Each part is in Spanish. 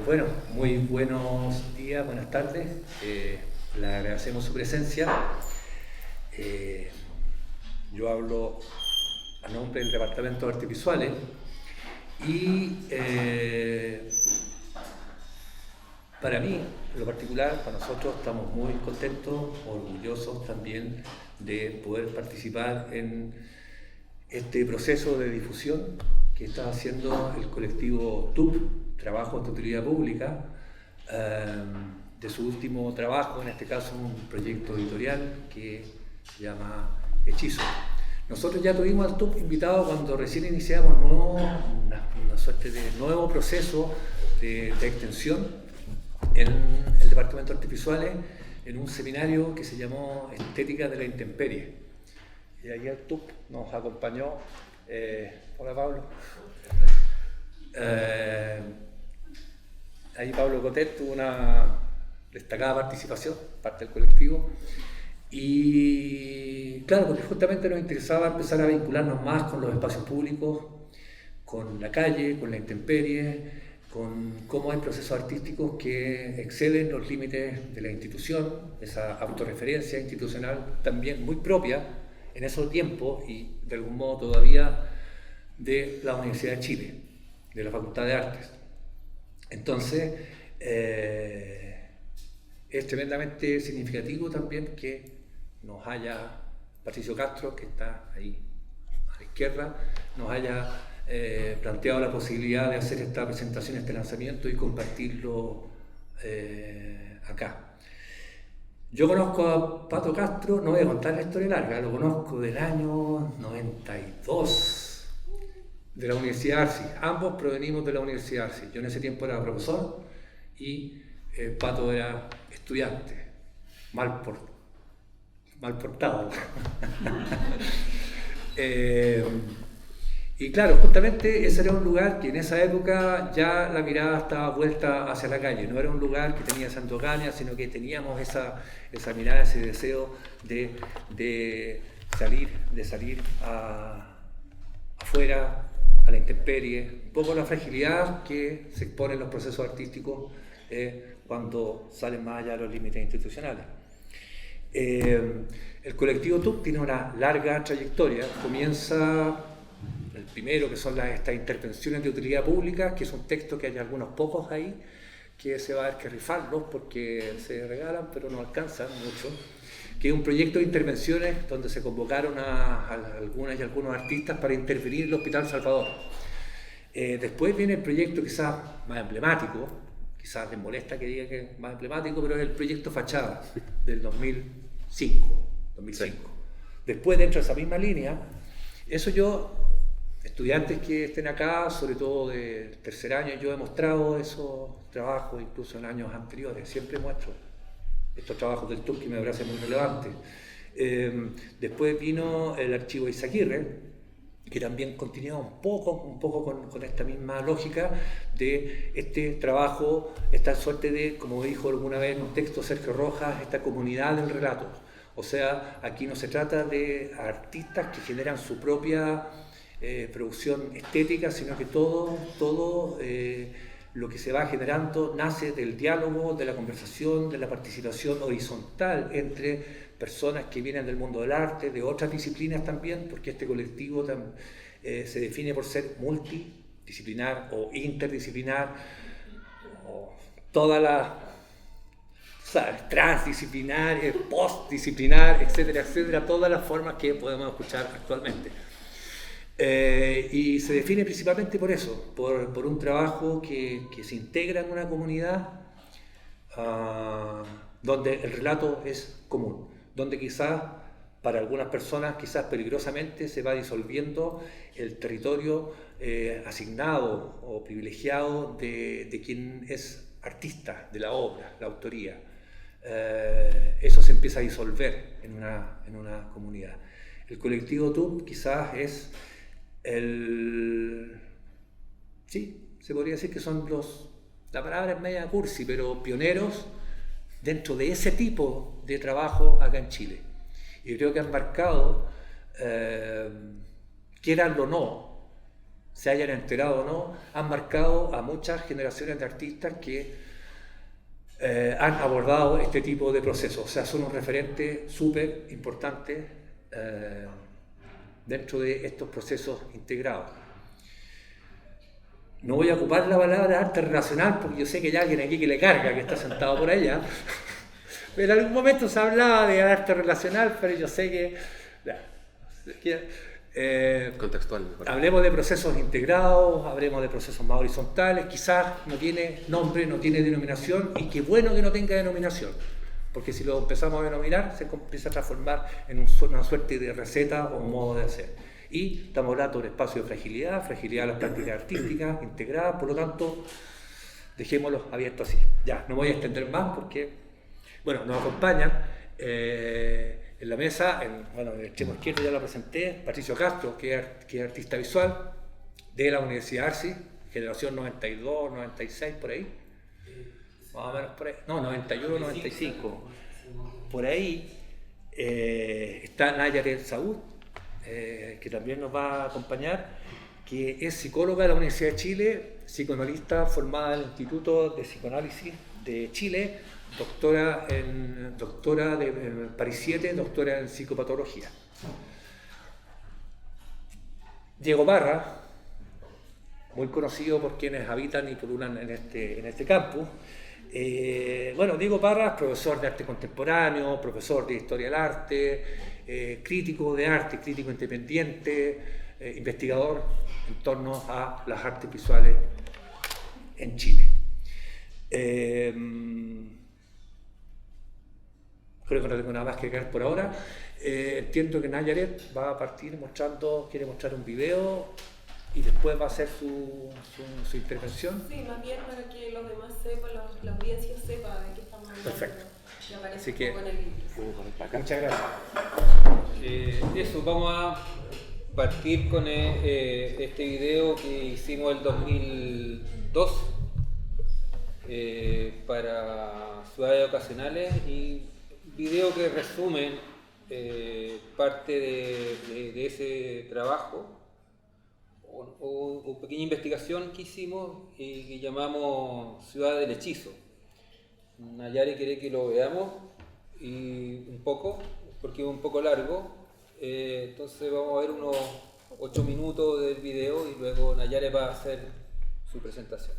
Bueno, muy buenos días, buenas tardes. Le agradecemos su presencia. Yo hablo a nombre del Departamento de Artes Visuales y para mí, en lo particular, para nosotros estamos muy contentos, orgullosos también de poder participar en este proceso de difusión que está haciendo el colectivo TUP, Trabajos de Utilidad Pública, de su último trabajo, en este caso un proyecto editorial que se llama Hechizo. Nosotros ya tuvimos al TUP invitado cuando recién iniciamos una suerte de nuevo proceso de extensión en el Departamento de Artes Visuales, en un seminario que se llamó Estética de la Intemperie. Y ahí el TUP nos acompañó. Hola Pablo. Ahí Pablo Cotet tuvo una destacada participación, parte del colectivo. Y claro, porque justamente nos interesaba empezar a vincularnos más con los espacios públicos, con la calle, con la intemperie, con cómo hay procesos artísticos que exceden los límites de la institución, esa autorreferencia institucional también muy propia en esos tiempos y de algún modo todavía de la Universidad de Chile, de la Facultad de Artes. Entonces, es tremendamente significativo también que nos haya Patricio Castro, que está ahí a la izquierda, nos haya planteado la posibilidad de hacer esta presentación, este lanzamiento y compartirlo acá. Yo conozco a Pato Castro, no voy a contar la historia larga, lo conozco del año 92 de la Universidad de Arcis. Ambos provenimos de la Universidad de Arcis. Yo en ese tiempo era profesor y Pato era estudiante, mal portado. Y claro, justamente ese era un lugar que en esa época ya la mirada estaba vuelta hacia la calle. No era un lugar que tenía sandogaña, sino que teníamos esa mirada, ese deseo de salir afuera, a la intemperie, un poco la fragilidad que se expone en los procesos artísticos cuando salen más allá de los límites institucionales. El colectivo TUP tiene una larga trayectoria. Comienza el primero, que son estas intervenciones de utilidad pública, que es un texto que hay algunos pocos ahí, que se va a haber que rifarlos porque se regalan, pero no alcanzan mucho, que es un proyecto de intervenciones donde se convocaron a algunas y algunos artistas para intervenir en el Hospital Salvador. Después viene el proyecto quizás más emblemático, quizás les molesta que diga que es más emblemático, pero es el proyecto Fachada del 2005. Sí. Después, dentro de esa misma línea, estudiantes que estén acá, sobre todo de tercer año, yo he mostrado esos trabajos incluso en años anteriores, siempre muestro estos trabajos del TUP que me parecen muy relevantes. Después vino el archivo Izaguirre, que también continúa un poco con esta misma lógica de este trabajo, esta suerte de, como dijo alguna vez en un texto Sergio Rojas, esta comunidad del relato. O sea, aquí no se trata de artistas que generan su propia producción estética, sino que todo lo que se va generando nace del diálogo, de la conversación, de la participación horizontal entre personas que vienen del mundo del arte, de otras disciplinas también, porque este colectivo se define por ser multidisciplinar o interdisciplinar, o todas las transdisciplinar, postdisciplinar, etcétera, todas las formas que podemos escuchar actualmente. Y se define principalmente por eso, por un trabajo que se integra en una comunidad donde el relato es común, donde quizás para algunas personas, quizás peligrosamente, se va disolviendo el territorio asignado o privilegiado de quien es artista de la obra, la autoría. Eso se empieza a disolver en una comunidad. El colectivo TUP quizás es sí, se podría decir que son la palabra es media cursi, pero pioneros dentro de ese tipo de trabajo acá en Chile. Y creo que han marcado, quieranlo o no, se hayan enterado o no, han marcado a muchas generaciones de artistas que han abordado este tipo de procesos. O sea, son un referente súper importante dentro de estos procesos integrados. No voy a ocupar la palabra arte relacional porque yo sé que hay alguien aquí que le carga, que está sentado por allá. Pero en algún momento se hablaba de arte relacional, pero yo sé que... contextual. Mejor. Hablemos de procesos integrados, hablemos de procesos más horizontales, quizás no tiene nombre, no tiene denominación, y qué bueno que no tenga denominación, porque si lo empezamos a denominar se empieza a transformar en una suerte de receta o modo de hacer. Y estamos hablando de un espacio de fragilidad de las prácticas artísticas integradas, por lo tanto, dejémoslo abierto así. Ya, no voy a extender más porque, bueno, nos acompañan en la mesa, en el extremo izquierdo ya lo presenté, Patricio Castro, que es artista visual de la Universidad Arci, generación 92, 96, por ahí. Más o menos por ahí. No, 91, 95. Por ahí está Nayaret Saúd, que también nos va a acompañar, que es psicóloga de la Universidad de Chile, psicoanalista formada en el Instituto de Psicoanálisis de Chile, doctora de París 7, doctora en psicopatología. Diego Parra, muy conocido por quienes habitan y pululan en este campus. Diego Parra es profesor de arte contemporáneo, profesor de historia del arte, crítico de arte, crítico independiente, investigador en torno a las artes visuales en Chile. Creo que no tengo nada más que agregar por ahora. Entiendo que Nayaret va a partir quiere mostrar un video y después va a hacer su intervención. Sí, más bien para que los demás sepan, la audiencia sepa de qué estamos hablando. Perfecto. Y aparece Así un que, poco en el libro. muchas gracias. Eso, vamos a partir con este video que hicimos el 2002 para ciudades ocasionales, y video que resumen parte de ese trabajo o pequeña investigación que hicimos y que llamamos Ciudad del Hechizo. Nayari quiere que lo veamos y un poco, porque es un poco largo, entonces vamos a ver unos 8 minutos del video y luego Nayari va a hacer su presentación.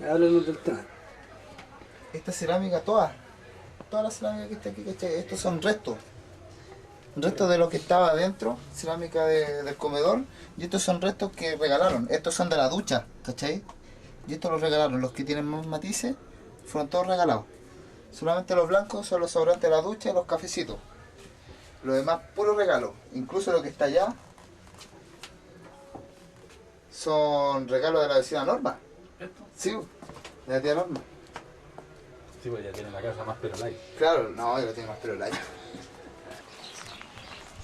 Háblanos del traje. Esta cerámica, toda la cerámica que está aquí, ¿cachai? Estos son restos de lo que estaba adentro, cerámica del comedor, y estos son restos que regalaron. Estos son de la ducha, ¿cachai? Y estos los regalaron. Los que tienen más matices fueron todos regalados. Solamente los blancos son los sobrantes de la ducha y los cafecitos. Lo demás, puro regalo. Incluso lo que está allá son regalos de la vecina Norma. Sí, de la tía Norma. Sí, pues ya tiene la casa más pero light. Claro, no, ya lo tiene más pero light.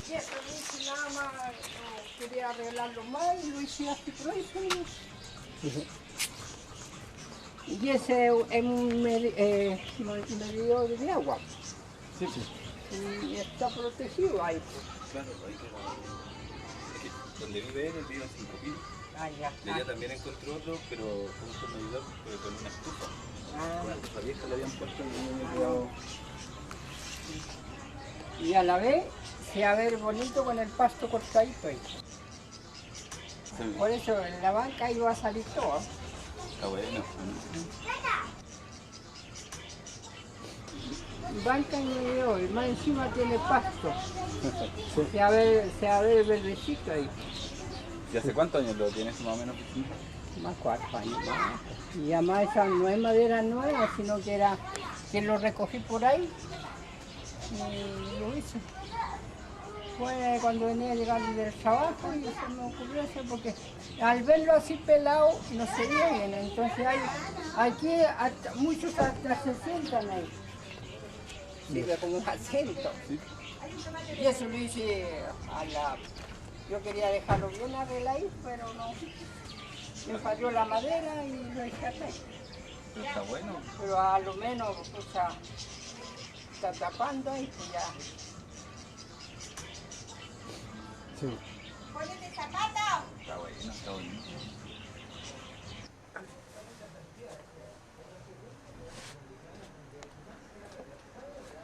Y eso, si nada más quería arreglarlo más y lo hice así por eso. Y ese es un medidor de agua. Sí, sí. Y está protegido ahí. Claro, ahí que donde vive él vive en 5 pisos. Ah, ya. Ella también encontró otro, pero con un medidor, pero con una estufa. Una estufa vieja le habían puesto Y a la vez se va a ver bonito con el pasto cortadito ahí. Por eso en la banca iba a salir todo. Está bueno. Banca y medidor, y más encima tiene pasto. Se va a ver verdecito ahí. ¿Y hace cuántos años lo tienes más o menos? Más 4 años más. Y además esa no es madera nueva, sino que lo recogí por ahí y lo hice. Fue cuando venía a llegar del trabajo y se me ocurrió eso porque al verlo así pelado no se ve bien. Entonces aquí muchos hasta se sientan ahí. Sirve como un asiento. Y eso lo hice yo quería dejarlo bien arregladito, pero no. me falló la madera y lo dejé atrás. Pero está bueno. Pero a lo menos, o sea, está tapando ahí, pues ya. Sí. Está bueno, está bueno.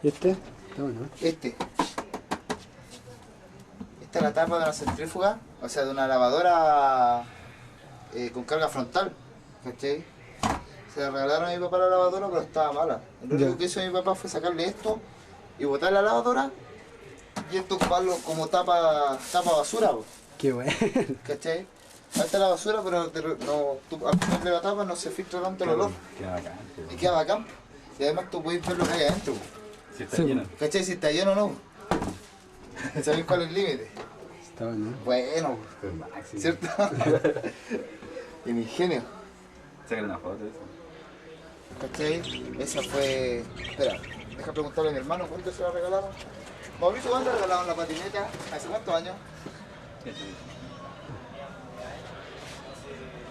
¿Y este? Está bueno. Esta es la tapa de una centrífuga, o sea, de una lavadora con carga frontal, ¿cachai? Se la regalaron a mi papá la lavadora, pero estaba mala. Lo único que hizo mi papá fue sacarle esto y botar la lavadora y esto ocuparlo como tapa basura, po, Qué bueno. ¿cachai? Ahí está la basura, pero tú, al ponerle la tapa no se filtra tanto el olor Qué bacán. y queda bacán. Y además tú puedes ver lo que hay adentro, po, Si está Sí. lleno. ¿cachai? Si está lleno o no. ¿Sabéis cuál es el límite? Está bueno. Bueno, ¿cierto? En ingenio. Sácale una foto de eso. ¿Cachai? Esa fue... Espera, deja preguntarle a mi hermano cuánto se la regalaron. Mauricio, ¿cuándo le regalaron la patineta? ¿Hace cuántos años?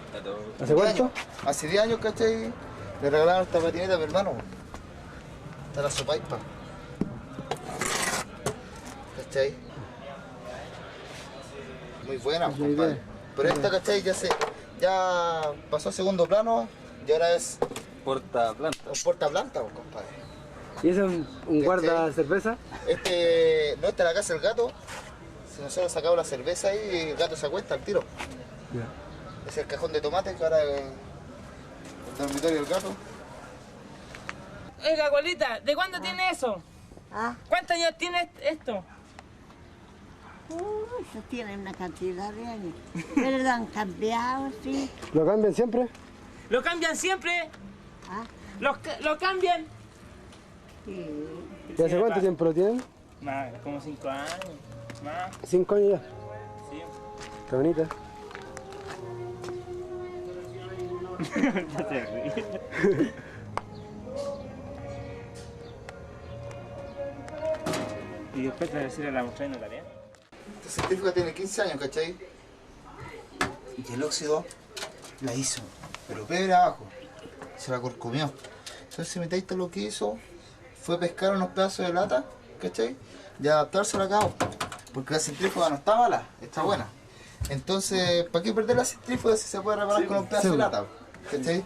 Está todo. ¿Hace cuánto? Hace 10 años, ¿cachai? Le regalaron esta patineta a mi hermano. Está la sopaipa. ¿Cachai? Muy buena, Es la compadre. idea. Pero esta, ¿cachai? Ya pasó a segundo plano y ahora es Porta planta. un portaplanta, compadre. ¿Y ese es un guarda cerveza? No, esta es la casa del gato. Si nosotros sacamos la cerveza ahí y el gato se acuesta al tiro. Ya. Es el cajón de tomate que ahora es el dormitorio del gato. Oiga, abuelita, ¿de cuándo tiene eso? Ah, ¿Cuántos años tiene esto? eso tiene una cantidad de años. Pero lo han cambiado, sí. ¿Lo cambian siempre? ¿Lo cambian siempre? Ah, ¿Lo cambian? sí. ¿Y hace cuánto tiempo lo tienen? Más, como 5 años. Más, 5 años ya. sí. Está bonita. No te ríes. Y después te decir a la mujer no tarea. Esta centrífuga tiene 15 años, ¿cachai? Y el óxido la hizo, pero pebre abajo. Se la corcomió. Entonces, metiste lo que hizo fue pescar unos pedazos de lata, ¿cachai? Y adaptárselo acá, porque la centrífuga no está mala, está buena. Entonces, ¿para qué perder la centrífuga si se puede reparar con un pedazo de lata? ¿Cachai?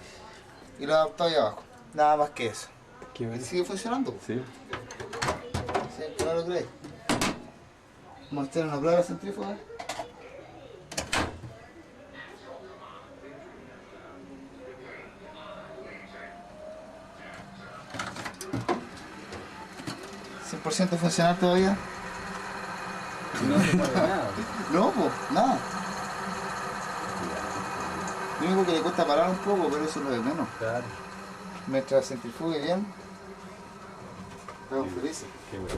Y lo adaptó ahí abajo. Nada más que eso. Qué Y bueno. sigue funcionando. Sí. Sí, ¿tú no lo crees? Mostrar una prueba de la centrífuga. ¿100% funcionar todavía? No se mueve nada. No, pues, nada. Lo único que le cuesta parar un poco, pero eso es lo de menos. Claro. Mientras centrifugue bien, estamos felices. Qué bueno.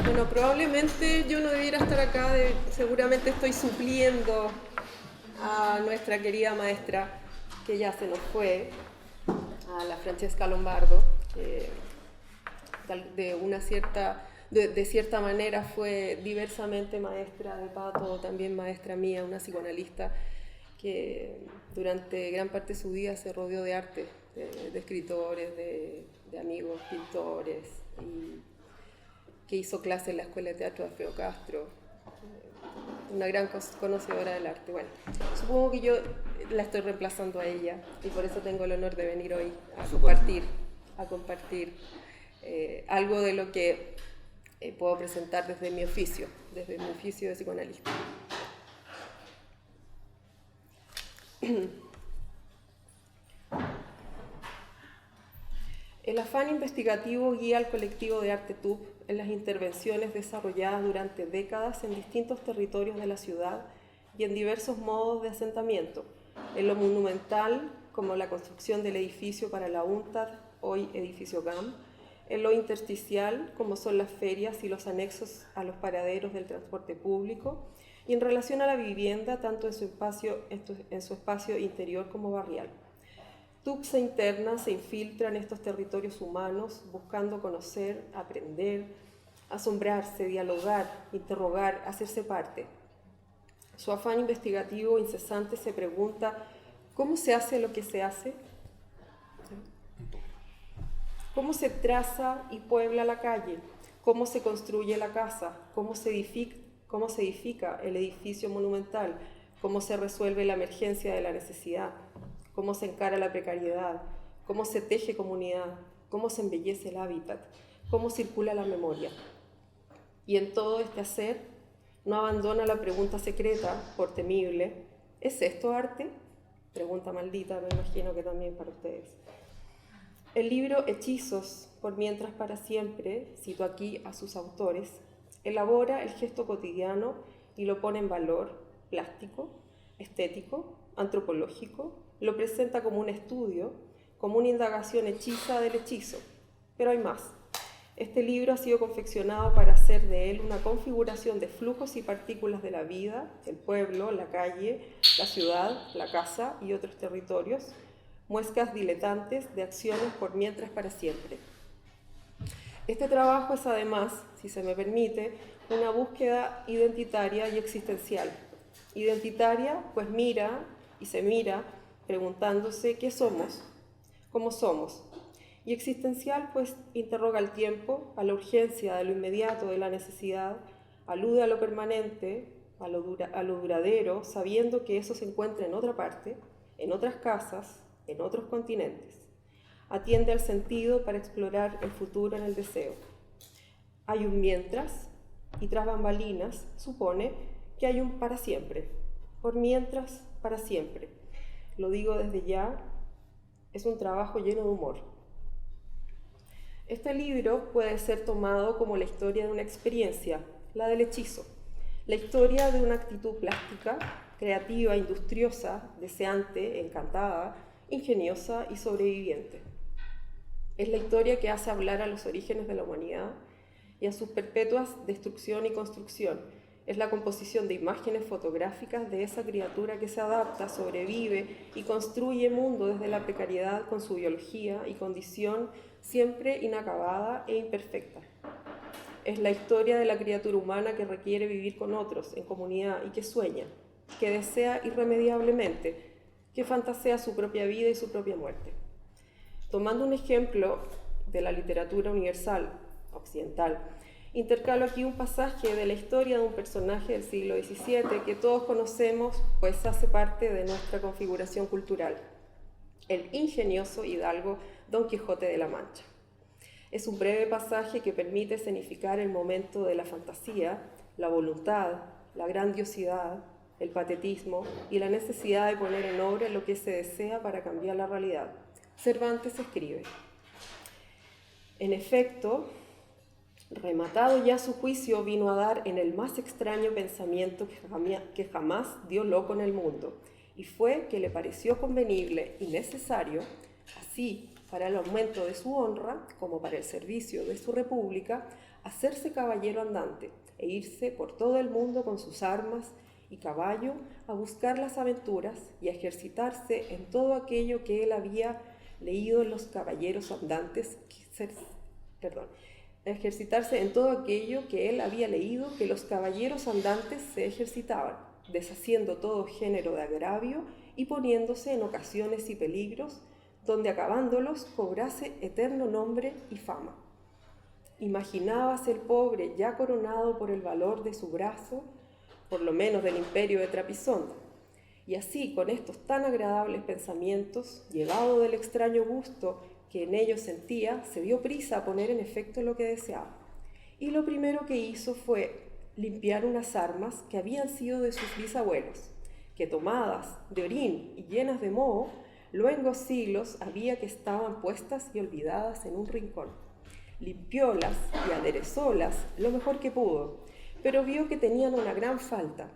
Bueno, probablemente yo no debiera estar acá, seguramente estoy supliendo a nuestra querida maestra, que ya se nos fue, a la Francesca Lombardo, que de cierta manera fue diversamente maestra de Pato, también maestra mía, una psicoanalista que durante gran parte de su vida se rodeó de arte, de escritores, de amigos, pintores, y que hizo clases en la Escuela de Teatro de Alfredo Castro, una gran conocedora del arte. Bueno, supongo que yo la estoy reemplazando a ella y por eso tengo el honor de venir hoy a compartir algo de lo que puedo presentar desde mi oficio de psicoanalista. El afán investigativo guía al colectivo de Arte TUP en las intervenciones desarrolladas durante décadas en distintos territorios de la ciudad y en diversos modos de asentamiento, en lo monumental, como la construcción del edificio para la UNTAD, hoy edificio GAM, en lo intersticial, como son las ferias y los anexos a los paraderos del transporte público, y en relación a la vivienda, tanto en su espacio interior como barrial. TUP se interna, se infiltra en estos territorios humanos, buscando conocer, aprender, asombrarse, dialogar, interrogar, hacerse parte. Su afán investigativo incesante se pregunta: ¿cómo se hace lo que se hace? ¿Cómo se traza y puebla la calle? ¿Cómo se construye la casa? ¿Cómo se edifica el edificio monumental? ¿Cómo se resuelve la emergencia de la necesidad? ¿Cómo se encara la precariedad? ¿Cómo se teje comunidad? ¿Cómo se embellece el hábitat? ¿Cómo circula la memoria? Y en todo este hacer, no abandona la pregunta secreta, por temible: ¿es esto arte? Pregunta maldita, me imagino que también para ustedes. El libro Hechizos, por mientras para siempre, cito aquí a sus autores, elabora el gesto cotidiano y lo pone en valor plástico, estético, antropológico, lo presenta como un estudio, como una indagación hechiza del hechizo. Pero hay más. Este libro ha sido confeccionado para hacer de él una configuración de flujos y partículas de la vida, el pueblo, la calle, la ciudad, la casa y otros territorios, muescas diletantes de acciones por mientras para siempre. Este trabajo es además, si se me permite, una búsqueda identitaria y existencial. Identitaria, pues mira y se mira preguntándose qué somos, cómo somos. Y existencial, pues interroga al tiempo, a la urgencia de lo inmediato, de la necesidad, alude a lo permanente, a lo duradero, sabiendo que eso se encuentra en otra parte, en otras casas, en otros continentes. Atiende al sentido para explorar el futuro en el deseo. Hay un mientras, y tras bambalinas supone que hay un para siempre. Por mientras, para siempre. Lo digo desde ya, es un trabajo lleno de humor. Este libro puede ser tomado como la historia de una experiencia, la del hechizo, la historia de una actitud plástica, creativa, industriosa, deseante, encantada, ingeniosa y sobreviviente. Es la historia que hace hablar a los orígenes de la humanidad y a sus perpetuas destrucción y construcción. Es la composición de imágenes fotográficas de esa criatura que se adapta, sobrevive y construye mundo desde la precariedad con su biología y condición siempre inacabada e imperfecta. Es la historia de la criatura humana que requiere vivir con otros, en comunidad, y que sueña, que desea irremediablemente, que fantasea su propia vida y su propia muerte. Tomando un ejemplo de la literatura universal, occidental, intercalo aquí un pasaje de la historia de un personaje del siglo XVII que todos conocemos, pues hace parte de nuestra configuración cultural: el ingenioso hidalgo Don Quijote de la Mancha. Es un breve pasaje que permite escenificar el momento de la fantasía, la voluntad, la grandiosidad, el patetismo y la necesidad de poner en obra lo que se desea para cambiar la realidad. Cervantes escribe: en efecto, rematado ya su juicio, vino a dar en el más extraño pensamiento que jamás dio loco en el mundo, y fue que le pareció convenible y necesario, así para el aumento de su honra, como para el servicio de su república, hacerse caballero andante e irse por todo el mundo con sus armas y caballo a buscar las aventuras y a ejercitarse en todo aquello que él había leído en los caballeros andantes, ejercitarse en todo aquello que él había leído que los caballeros andantes se ejercitaban, deshaciendo todo género de agravio y poniéndose en ocasiones y peligros, donde acabándolos cobrase eterno nombre y fama. Imaginábase el pobre ya coronado por el valor de su brazo, por lo menos del imperio de Trapisonda, y así con estos tan agradables pensamientos, llevado del extraño gusto que en ellos sentía, se dio prisa a poner en efecto lo que deseaba. Y lo primero que hizo fue limpiar unas armas que habían sido de sus bisabuelos, que tomadas de orín y llenas de moho, luengos siglos había que estaban puestas y olvidadas en un rincón. Limpiólas y aderezólas lo mejor que pudo, pero vio que tenían una gran falta,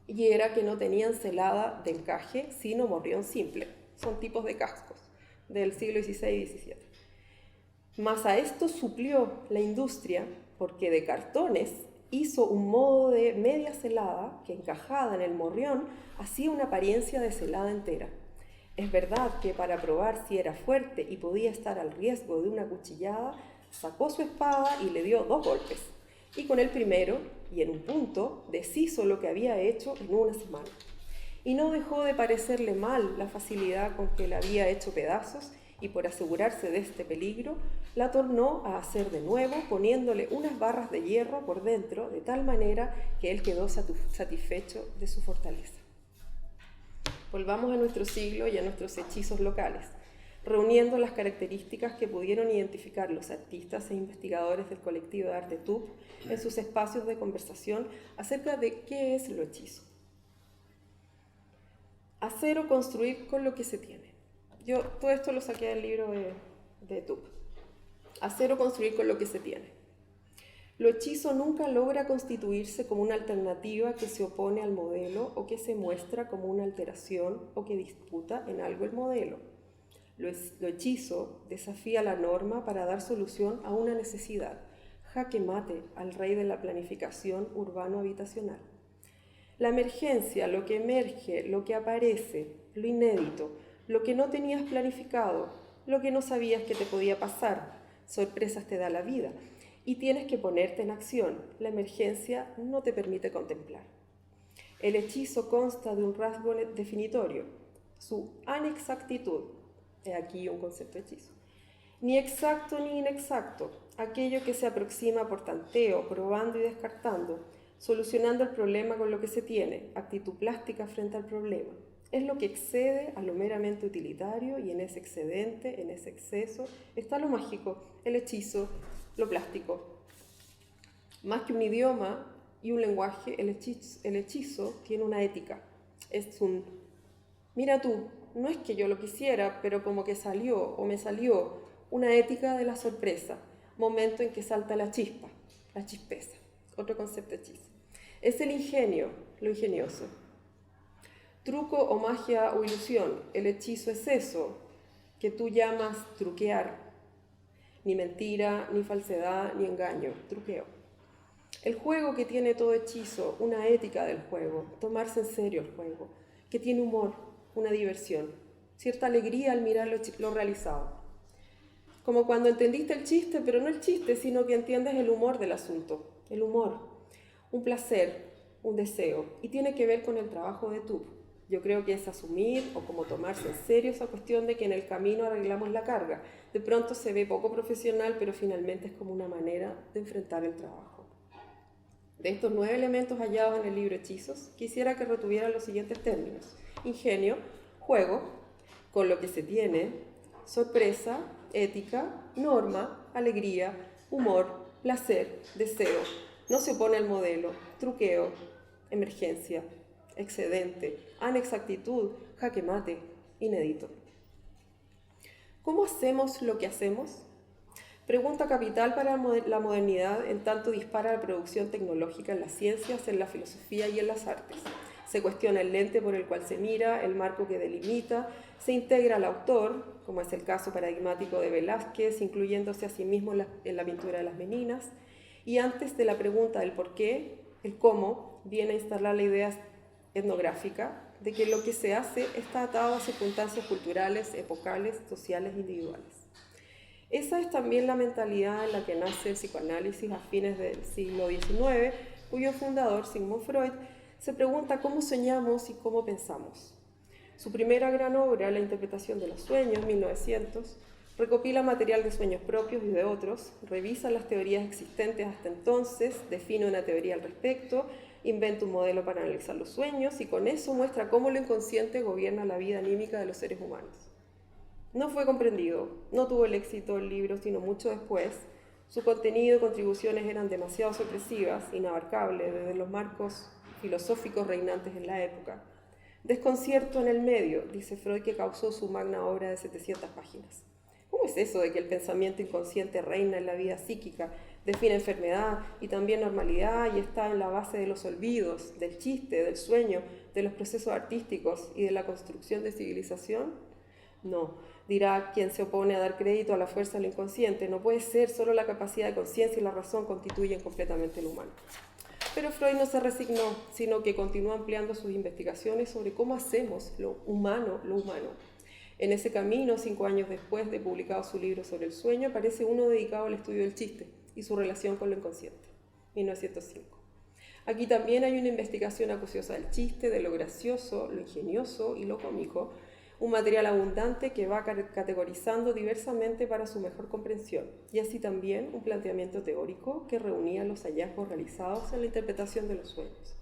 y era que no tenían celada de encaje, sino morrión simple. Son tipos de cascos del siglo XVI y XVII. Mas a esto suplió la industria, porque de cartones hizo un modo de media celada que, encajada en el morrión, hacía una apariencia de celada entera. Es verdad que para probar si era fuerte y podía estar al riesgo de una cuchillada, sacó su espada y le dio 2 golpes, y con el primero, y en un punto, deshizo lo que había hecho en una semana. Y no dejó de parecerle mal la facilidad con que la había hecho pedazos, y por asegurarse de este peligro, la tornó a hacer de nuevo, poniéndole unas barras de hierro por dentro, de tal manera que él quedó satisfecho de su fortaleza. Volvamos a nuestro siglo y a nuestros hechizos locales, reuniendo las características que pudieron identificar los artistas e investigadores del colectivo de arte TUP en sus espacios de conversación acerca de qué es lo hechizo. Hacer o construir con lo que se tiene. Yo todo esto lo saqué del libro de TUP. Hacer o construir con lo que se tiene. Lo hechizo nunca logra constituirse como una alternativa que se opone al modelo o que se muestra como una alteración o que disputa en algo el modelo. Lo hechizo desafía la norma para dar solución a una necesidad. Jaque mate al rey de la planificación urbano-habitacional. La emergencia, lo que emerge, lo que aparece, lo inédito, lo que no tenías planificado, lo que no sabías que te podía pasar, sorpresas te da la vida y tienes que ponerte en acción. La emergencia no te permite contemplar. El hechizo consta de un rasgo definitorio, su anexactitud. He aquí un concepto de hechizo. Ni exacto ni inexacto, aquello que se aproxima por tanteo, probando y descartando, solucionando el problema con lo que se tiene, actitud plástica frente al problema. Es lo que excede a lo meramente utilitario y en ese excedente, en ese exceso, está lo mágico, el hechizo, lo plástico. Más que un idioma y un lenguaje, el hechizo tiene una ética. Es un, mira tú, no es que yo lo quisiera, pero como que salió o me salió, una ética de la sorpresa, momento en que salta la chispa, la chispeza, otro concepto de hechizo. Es el ingenio, lo ingenioso. Truco o magia o ilusión, el hechizo es eso que tú llamas truquear, ni mentira, ni falsedad, ni engaño, truqueo. El juego que tiene todo hechizo, una ética del juego, tomarse en serio el juego, que tiene humor, una diversión, cierta alegría al mirar lo realizado. Como cuando entendiste el chiste, pero no el chiste, sino que entiendes el humor del asunto, el humor, un placer, un deseo, y tiene que ver con el trabajo de TUP. Yo creo que es asumir o como tomarse en serio esa cuestión de que en el camino arreglamos la carga. De pronto se ve poco profesional, pero finalmente es como una manera de enfrentar el trabajo. De estos 9 elementos hallados en el libro Hechizos, quisiera que retuvieran los siguientes términos: ingenio, juego, con lo que se tiene, sorpresa, ética, norma, alegría, humor, placer, deseo, no se opone al modelo, truqueo, emergencia, excedente, anexactitud, jaque mate, inédito. ¿Cómo hacemos lo que hacemos? Pregunta capital para la modernidad, en tanto dispara la producción tecnológica en las ciencias, en la filosofía y en las artes. Se cuestiona el lente por el cual se mira, el marco que delimita, se integra al autor, como es el caso paradigmático de Velázquez, incluyéndose a sí mismo en la pintura de las Meninas, y antes de la pregunta del por qué, el cómo, viene a instalar la idea etnográfica de que lo que se hace está atado a circunstancias culturales, epocales, sociales, individuales. Esa es también la mentalidad en la que nace el psicoanálisis a fines del siglo XIX, cuyo fundador, Sigmund Freud, se pregunta cómo soñamos y cómo pensamos. Su primera gran obra, La interpretación de los sueños, 1900, recopila material de sueños propios y de otros, revisa las teorías existentes hasta entonces, define una teoría al respecto, inventa un modelo para analizar los sueños y con eso muestra cómo lo inconsciente gobierna la vida anímica de los seres humanos. No fue comprendido, no tuvo el éxito el libro, sino mucho después. Su contenido y contribuciones eran demasiado sorpresivas, inabarcables desde los marcos filosóficos reinantes en la época. Desconcierto en el medio, dice Freud, que causó su magna obra de 700 páginas. ¿Cómo es eso de que el pensamiento inconsciente reina en la vida psíquica, define enfermedad y también normalidad y está en la base de los olvidos, del chiste, del sueño, de los procesos artísticos y de la construcción de civilización? No, dirá quien se opone a dar crédito a la fuerza del inconsciente. No puede ser, solo la capacidad de conciencia y la razón constituyen completamente el humano. Pero Freud no se resignó, sino que continuó ampliando sus investigaciones sobre cómo hacemos lo humano. En ese camino, 5 años después de publicado su libro sobre el sueño, aparece uno dedicado al estudio del chiste y su relación con lo inconsciente, 1905. Aquí también hay una investigación acuciosa del chiste, de lo gracioso, lo ingenioso y lo cómico, un material abundante que va categorizando diversamente para su mejor comprensión, y así también un planteamiento teórico que reunía los hallazgos realizados en la interpretación de los sueños.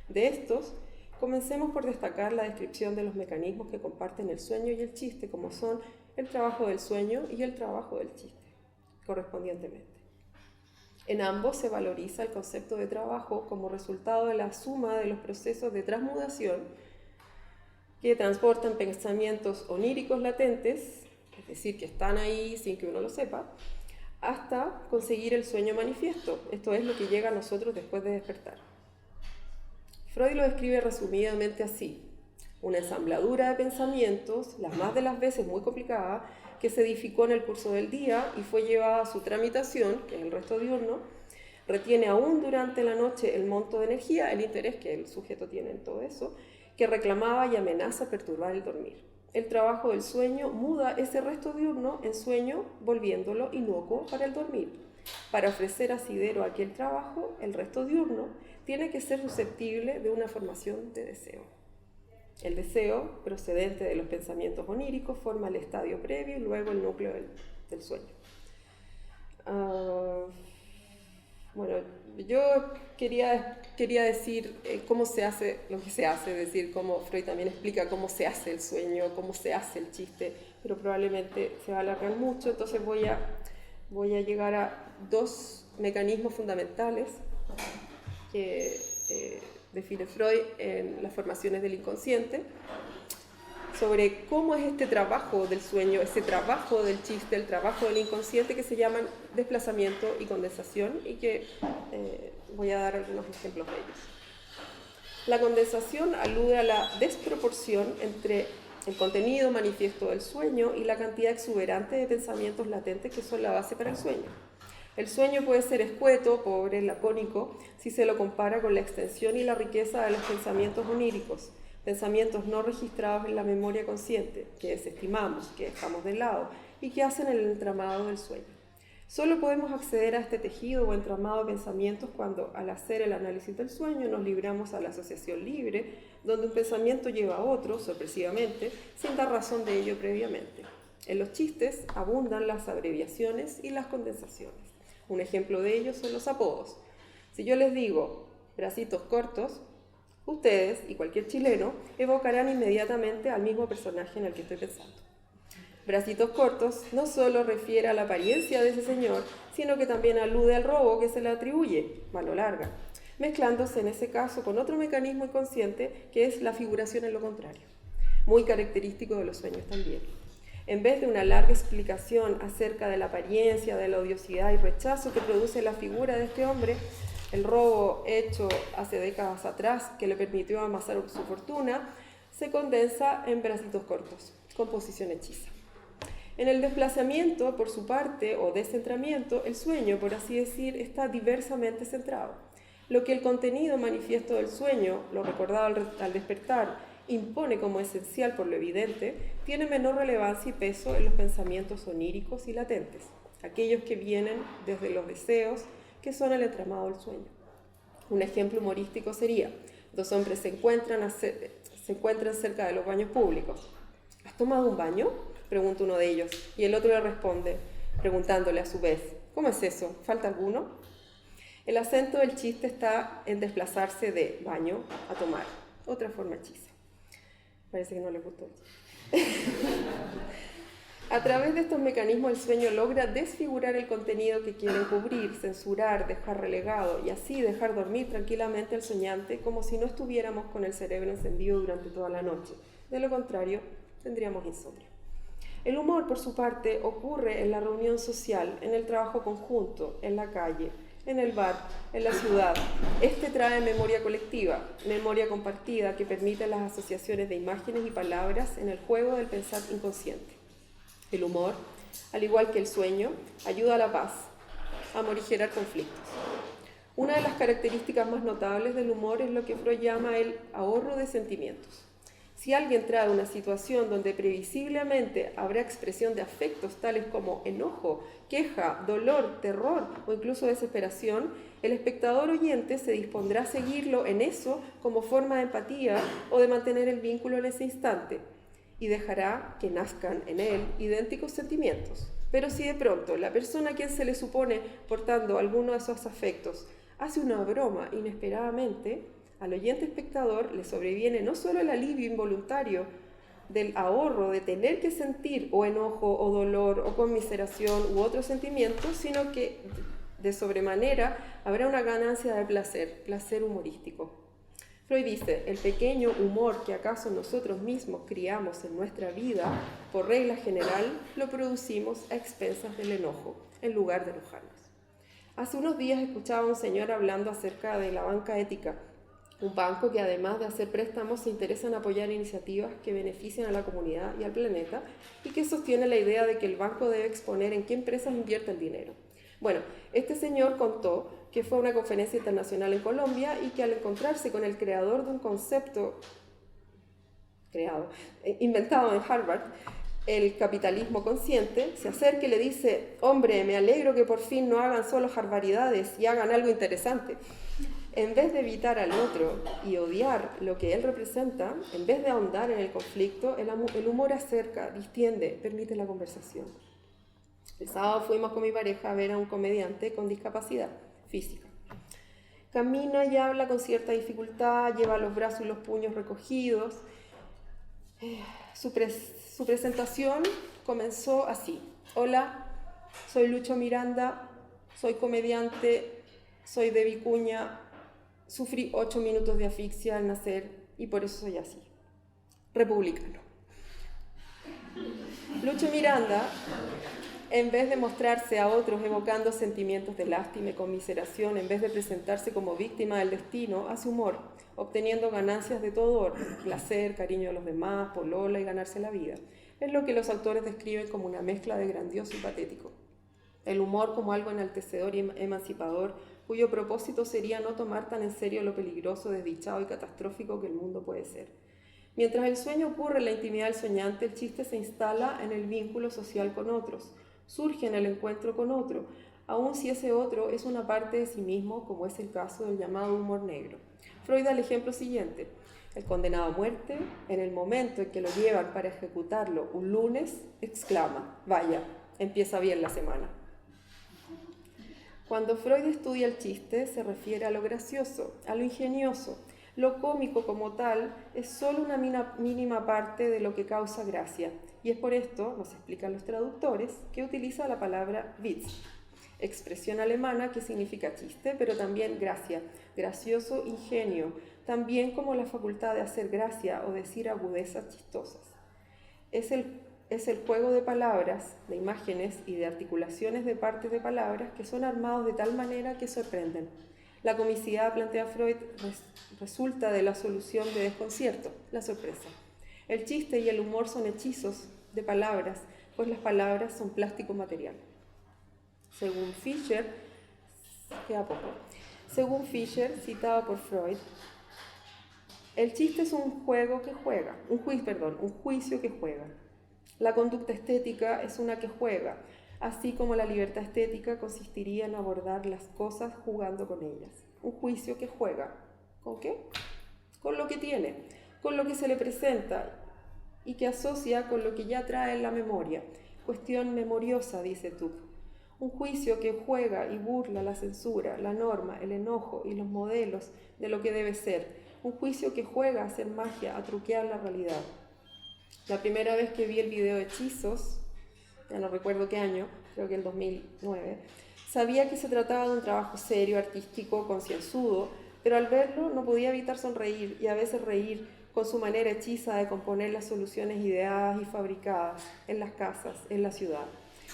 De estos, comencemos por destacar la descripción de los mecanismos que comparten el sueño y el chiste, como son el trabajo del sueño y el trabajo del chiste, correspondientemente. En ambos se valoriza el concepto de trabajo como resultado de la suma de los procesos de transmutación que transportan pensamientos oníricos latentes, es decir, que están ahí sin que uno lo sepa, hasta conseguir el sueño manifiesto, esto es lo que llega a nosotros después de despertar. Freud lo describe resumidamente así: una ensambladura de pensamientos, las más de las veces muy complicada, que se edificó en el curso del día y fue llevada a su tramitación, que es el resto diurno, retiene aún durante la noche el monto de energía, el interés que el sujeto tiene en todo eso, que reclamaba y amenaza perturbar el dormir. El trabajo del sueño muda ese resto diurno en sueño, volviéndolo inocuo para el dormir. Para ofrecer asidero a aquel trabajo, el resto diurno tiene que ser susceptible de una formación de deseo. El deseo, procedente de los pensamientos oníricos, forma el estadio previo y luego el núcleo del sueño. Bueno, yo quería decir cómo se hace lo que se hace, es decir, cómo Freud también explica cómo se hace el sueño, cómo se hace el chiste, pero probablemente se va a alargar mucho, entonces voy a llegar a 2 mecanismos fundamentales que define Freud en las formaciones del inconsciente, sobre cómo es este trabajo del sueño, ese trabajo del chiste, el trabajo del inconsciente, que se llaman desplazamiento y condensación, y que voy a dar algunos ejemplos de ellos. La condensación alude a la desproporción entre el contenido manifiesto del sueño y la cantidad exuberante de pensamientos latentes que son la base para el sueño. El sueño puede ser escueto, pobre, lacónico, si se lo compara con la extensión y la riqueza de los pensamientos oníricos, pensamientos no registrados en la memoria consciente, que desestimamos, que dejamos de lado y que hacen el entramado del sueño. Solo podemos acceder a este tejido o entramado de pensamientos cuando, al hacer el análisis del sueño, nos libramos a la asociación libre, donde un pensamiento lleva a otro, sorpresivamente, sin dar razón de ello previamente. En los chistes abundan las abreviaciones y las condensaciones. Un ejemplo de ello son los apodos. Si yo les digo bracitos cortos, ustedes y cualquier chileno evocarán inmediatamente al mismo personaje en el que estoy pensando. Bracitos cortos no solo refiere a la apariencia de ese señor, sino que también alude al robo que se le atribuye, mano larga, mezclándose en ese caso con otro mecanismo inconsciente que es la figuración en lo contrario, muy característico de los sueños también. En vez de una larga explicación acerca de la apariencia, de la odiosidad y rechazo que produce la figura de este hombre, El robo hecho hace décadas atrás, que le permitió amasar su fortuna, se condensa en bracitos cortos, composición hechiza. En el desplazamiento, por su parte, o descentramiento, el sueño, por así decir, está diversamente centrado. Lo que el contenido manifiesto del sueño, lo recordado al despertar, impone como esencial por lo evidente, tiene menor relevancia y peso en los pensamientos oníricos y latentes, aquellos que vienen desde los deseos, que son el entramado del sueño. Un ejemplo humorístico sería: dos hombres se encuentran cerca de los baños públicos. ¿Has tomado un baño?, pregunta uno de ellos, y el otro le responde, preguntándole a su vez, ¿cómo es eso? ¿Falta alguno? El acento del chiste está en desplazarse de baño a tomar, otra forma hechiza. Parece que no les gustó. A través de estos mecanismos el sueño logra desfigurar el contenido que quiere encubrir, censurar, dejar relegado y así dejar dormir tranquilamente al soñante como si no estuviéramos con el cerebro encendido durante toda la noche. De lo contrario, tendríamos insomnio. El humor, por su parte, ocurre en la reunión social, en el trabajo conjunto, en la calle, en el bar, en la ciudad. Este trae memoria colectiva, memoria compartida que permite las asociaciones de imágenes y palabras en el juego del pensar inconsciente. El humor, al igual que el sueño, ayuda a la paz, a morigerar conflictos. Una de las características más notables del humor es lo que Freud llama el ahorro de sentimientos. Si alguien trae una situación donde previsiblemente habrá expresión de afectos tales como enojo, queja, dolor, terror o incluso desesperación, el espectador oyente se dispondrá a seguirlo en eso como forma de empatía o de mantener el vínculo en ese instante y dejará que nazcan en él idénticos sentimientos. Pero si de pronto la persona a quien se le supone portando alguno de esos afectos hace una broma inesperadamente, al oyente espectador le sobreviene no solo el alivio involuntario del ahorro de tener que sentir o enojo o dolor o conmiseración u otros sentimientos, sino que de sobremanera habrá una ganancia de placer humorístico. Freud dice, el pequeño humor que acaso nosotros mismos criamos en nuestra vida, por regla general, lo producimos a expensas del enojo, en lugar de enojarnos. Hace unos días escuchaba a un señor hablando acerca de la banca ética, un banco que además de hacer préstamos se interesa en apoyar iniciativas que benefician a la comunidad y al planeta y que sostiene la idea de que el banco debe exponer en qué empresas invierte el dinero. Bueno, este señor contó que fue a una conferencia internacional en Colombia y que al encontrarse con el creador de un concepto inventado en Harvard, el capitalismo consciente, se acerca y le dice, hombre, me alegro que por fin no hagan solo barbaridades y hagan algo interesante. En vez de evitar al otro y odiar lo que él representa, en vez de ahondar en el conflicto, el humor acerca, distiende, permite la conversación. El sábado fuimos con mi pareja a ver a un comediante con discapacidad física. Camina y habla con cierta dificultad, lleva los brazos y los puños recogidos. Su presentación comenzó así. Hola, soy Lucho Miranda, soy comediante, soy de Vicuña, sufrí 8 minutos de asfixia al nacer y por eso soy así. Republicano. Lucho Miranda, en vez de mostrarse a otros evocando sentimientos de lástima y conmiseración, en vez de presentarse como víctima del destino, hace humor, obteniendo ganancias de todo orden, placer, cariño de los demás, polola y ganarse la vida. Es lo que los autores describen como una mezcla de grandioso y patético. El humor como algo enaltecedor y emancipador, cuyo propósito sería no tomar tan en serio lo peligroso, desdichado y catastrófico que el mundo puede ser. Mientras el sueño ocurre en la intimidad del soñante, el chiste se instala en el vínculo social con otros, surge en el encuentro con otro, aun si ese otro es una parte de sí mismo, como es el caso del llamado humor negro. Freud da el ejemplo siguiente. El condenado a muerte, en el momento en que lo llevan para ejecutarlo un lunes, exclama, vaya, empieza bien la semana. Cuando Freud estudia el chiste, se refiere a lo gracioso, a lo ingenioso. Lo cómico como tal es solo una mínima parte de lo que causa gracia. Y es por esto, nos explican los traductores, que utiliza la palabra Witz, expresión alemana que significa chiste, pero también gracia, gracioso, ingenio, también como la facultad de hacer gracia o decir agudezas chistosas. Es el juego de palabras, de imágenes y de articulaciones de partes de palabras que son armados de tal manera que sorprenden. La comicidad, plantea Freud, resulta de la solución de desconcierto, la sorpresa. El chiste y el humor son hechizos de palabras, pues las palabras son plástico material. Según Fischer, citado por Freud, el chiste es un juicio que juega. La conducta estética es una que juega, así como la libertad estética consistiría en abordar las cosas jugando con ellas. Un juicio que juega. ¿Con qué? Con lo que tiene, con lo que se le presenta y que asocia con lo que ya trae en la memoria. Cuestión memoriosa, dice Tup. Un juicio que juega y burla la censura, la norma, el enojo y los modelos de lo que debe ser. Un juicio que juega a hacer magia, a truquear la realidad. La primera vez que vi el video de Hechizos, ya no recuerdo qué año, creo que el 2009, sabía que se trataba de un trabajo serio, artístico, concienzudo, pero al verlo no podía evitar sonreír y a veces reír con su manera hechiza de componer las soluciones ideadas y fabricadas en las casas, en la ciudad.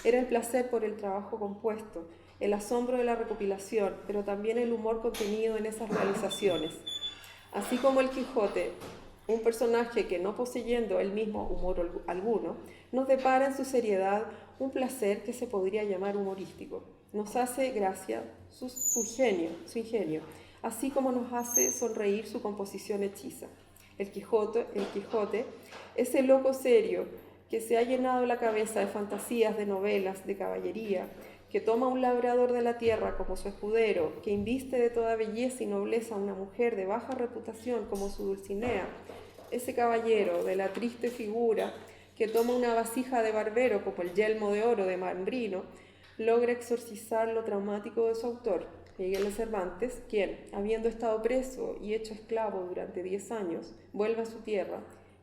Era el placer por el trabajo compuesto, el asombro de la recopilación, pero también el humor contenido en esas realizaciones. Así como el Quijote, un personaje que no poseyendo el mismo humor alguno, nos depara en su seriedad un placer que se podría llamar humorístico. Nos hace gracia su ingenio, así como nos hace sonreír su composición hechiza. El Quijote es el loco serio que se ha llenado la cabeza de fantasías, de novelas, de caballería, que toma un labrador de la tierra como su escudero, que inviste de toda belleza y nobleza a una mujer de baja reputación como su Dulcinea, ese caballero de la triste figura que toma una vasija de barbero como el yelmo de oro de Mambrino, logra exorcizar lo traumático de su autor, Miguel de Cervantes, quien, habiendo estado preso y hecho esclavo durante 10 años, vuelve a su tierra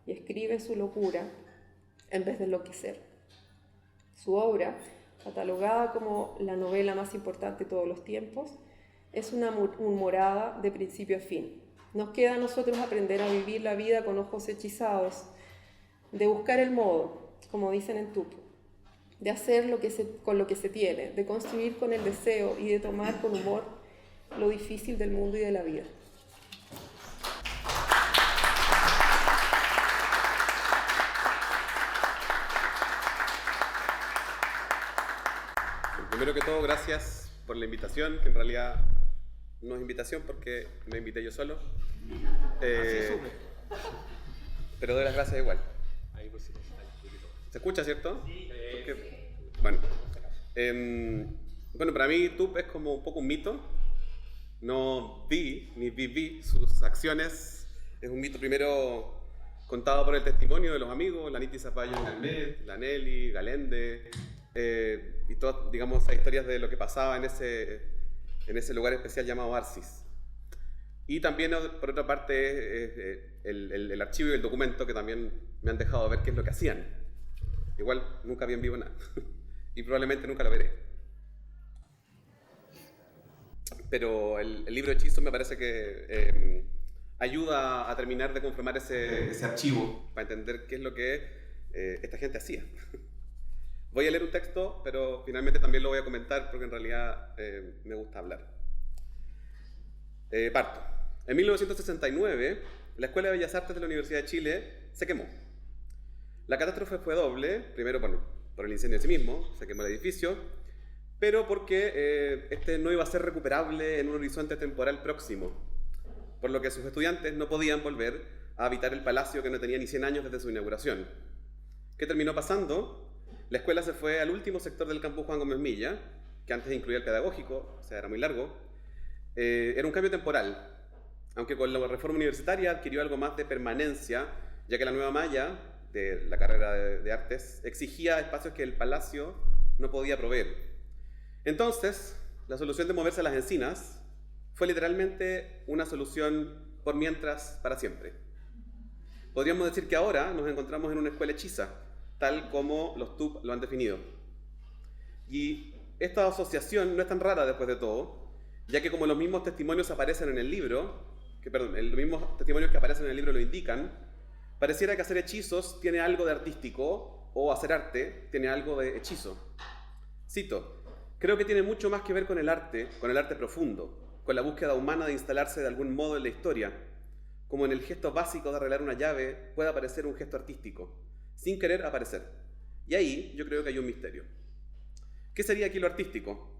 y escribe su locura en vez de enloquecer. Su obra, catalogada como la novela más importante de todos los tiempos, es una humorada de principio a fin. Nos queda a nosotros aprender a vivir la vida con ojos hechizados, de buscar el modo, como dicen en Tup, de hacer con lo que se tiene, de construir con el deseo y de tomar con humor lo difícil del mundo y de la vida. Primero que todo, gracias por la invitación, que en realidad no es invitación porque me invité yo solo. Pero doy las gracias igual. ¿Se escucha, cierto? Sí. Bueno, para mí Tup es como un poco un mito. No vi ni viví sus acciones. Es un mito primero contado por el testimonio de los amigos, la Niti Zapallo Galmet, la Nelly, Galende, y todas, digamos, esas historias de lo que pasaba en ese lugar especial llamado Arcis. Y también, por otra parte, el archivo y el documento que también me han dejado ver qué es lo que hacían. Igual nunca vi en vivo nada y probablemente nunca lo veré. Pero el libro de hechizos me parece que ayuda a terminar de conformar ese archivo para entender qué es lo que esta gente hacía. Voy a leer un texto, pero finalmente también lo voy a comentar porque en realidad me gusta hablar. Parto. En 1969, la Escuela de Bellas Artes de la Universidad de Chile se quemó. La catástrofe fue doble, primero por el incendio en sí mismo, se quemó el edificio, pero porque este no iba a ser recuperable en un horizonte temporal próximo, por lo que sus estudiantes no podían volver a habitar el palacio que no tenía ni 100 años desde su inauguración. ¿Qué terminó pasando? La escuela se fue al último sector del campus Juan Gómez Milla, que antes incluía el pedagógico, o sea, era muy largo. Era un cambio temporal, aunque con la reforma universitaria adquirió algo más de permanencia, ya que la nueva malla de la carrera de artes exigía espacios que el palacio no podía proveer. Entonces, la solución de moverse a las Encinas fue literalmente una solución por mientras, para siempre. Podríamos decir que ahora nos encontramos en una escuela hechiza, tal como los TUP lo han definido. Y esta asociación no es tan rara después de todo, ya que como los mismos testimonios aparecen en el libro, los mismos testimonios que aparecen en el libro lo indican, pareciera que hacer hechizos tiene algo de artístico, o hacer arte tiene algo de hechizo. Cito: creo que tiene mucho más que ver con el arte profundo, con la búsqueda humana de instalarse de algún modo en la historia, como en el gesto básico de arreglar una llave puede aparecer un gesto artístico, sin querer aparecer. Y ahí yo creo que hay un misterio. ¿Qué sería aquí lo artístico?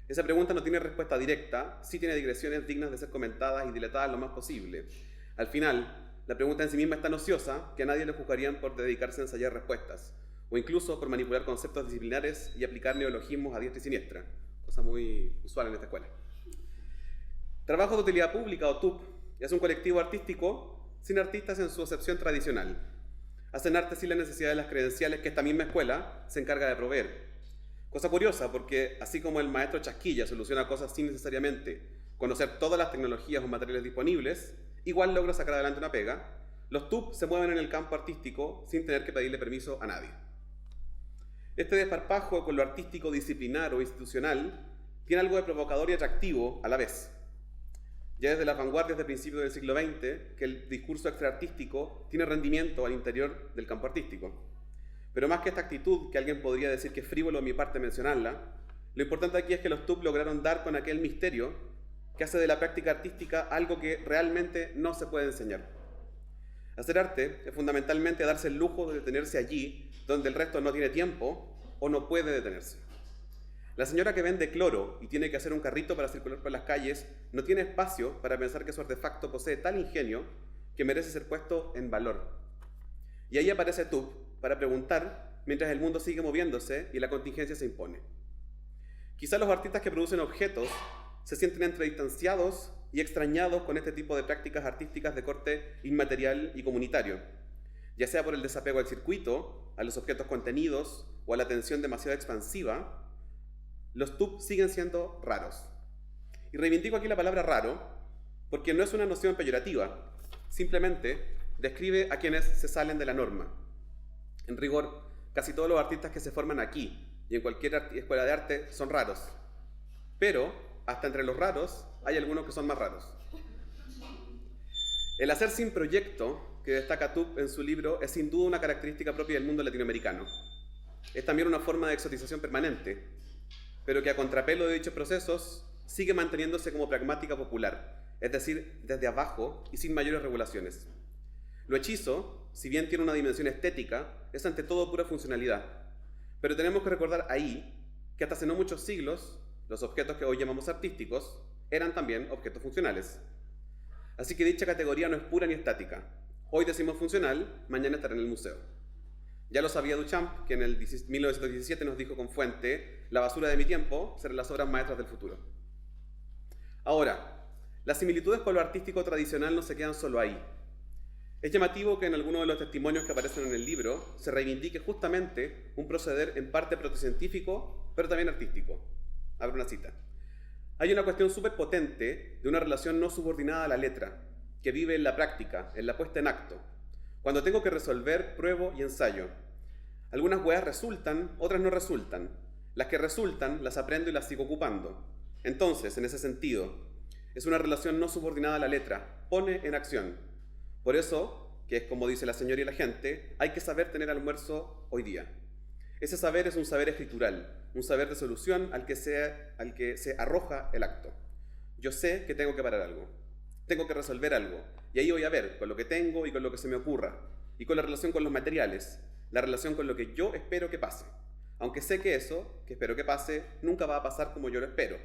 Esa pregunta no tiene respuesta directa, sí tiene digresiones dignas de ser comentadas y dilatadas lo más posible. Al final, la pregunta en sí misma es tan ociosa que a nadie le juzgarían por dedicarse a ensayar respuestas, o incluso por manipular conceptos disciplinares y aplicar neologismos a diestra y siniestra, cosa muy usual en esta escuela. Trabajos de Utilidad Pública, o TUP, es un colectivo artístico sin artistas en su acepción tradicional. Hacen arte sin la necesidad de las credenciales que esta misma escuela se encarga de proveer. Cosa curiosa, porque así como el maestro Chasquilla soluciona cosas sin necesariamente conocer todas las tecnologías o materiales disponibles, igual logra sacar adelante una pega, los TUP se mueven en el campo artístico sin tener que pedirle permiso a nadie. Este desparpajo con lo artístico disciplinar o institucional tiene algo de provocador y atractivo a la vez. Ya desde las vanguardias de principios del siglo XX, que el discurso extraartístico tiene rendimiento al interior del campo artístico. Pero más que esta actitud, que alguien podría decir que es frívolo de mi parte mencionarla, lo importante aquí es que los TUP lograron dar con aquel misterio que hace de la práctica artística algo que realmente no se puede enseñar. Hacer arte es fundamentalmente darse el lujo de detenerse allí donde el resto no tiene tiempo o no puede detenerse. La señora que vende cloro y tiene que hacer un carrito para circular por las calles no tiene espacio para pensar que su artefacto posee tal ingenio que merece ser puesto en valor. Y ahí aparece TUP para preguntar mientras el mundo sigue moviéndose y la contingencia se impone. Quizá los artistas que producen objetos se sienten entre distanciados y extrañados con este tipo de prácticas artísticas de corte inmaterial y comunitario, ya sea por el desapego al circuito, a los objetos contenidos o a la atención demasiado expansiva. Los TUP siguen siendo raros. Y reivindico aquí la palabra raro porque no es una noción peyorativa, simplemente describe a quienes se salen de la norma. En rigor, casi todos los artistas que se forman aquí y en cualquier escuela de arte son raros, pero hasta entre los raros hay algunos que son más raros. El hacer sin proyecto, que destaca TUP en su libro, es sin duda una característica propia del mundo latinoamericano. Es también una forma de exotización permanente, pero que a contrapelo de dichos procesos sigue manteniéndose como pragmática popular, es decir, desde abajo y sin mayores regulaciones. Lo hechizo, si bien tiene una dimensión estética, es ante todo pura funcionalidad, pero tenemos que recordar ahí que hasta hace no muchos siglos, los objetos que hoy llamamos artísticos eran también objetos funcionales. Así que dicha categoría no es pura ni estática. Hoy decimos funcional, mañana estará en el museo. Ya lo sabía Duchamp, que en el 1917 nos dijo con Fuente: la basura de mi tiempo serán las obras maestras del futuro. Ahora, las similitudes con lo artístico tradicional no se quedan solo ahí. Es llamativo que en algunos de los testimonios que aparecen en el libro se reivindique justamente un proceder en parte protocientífico, pero también artístico. Abro una cita. Hay una cuestión súper potente de una relación no subordinada a la letra, que vive en la práctica, en la puesta en acto. Cuando tengo que resolver, pruebo y ensayo. Algunas hueas resultan, otras no resultan. Las que resultan, las aprendo y las sigo ocupando. Entonces, en ese sentido, es una relación no subordinada a la letra, pone en acción. Por eso, que es como dice la señora y la gente, hay que saber tener almuerzo hoy día. Ese saber es un saber escritural, un saber de solución al que se arroja el acto. Yo sé que tengo que parar algo, tengo que resolver algo, y ahí voy a ver con lo que tengo y con lo que se me ocurra, y con la relación con los materiales, la relación con lo que yo espero que pase, aunque sé que eso, que espero que pase, nunca va a pasar como yo lo espero,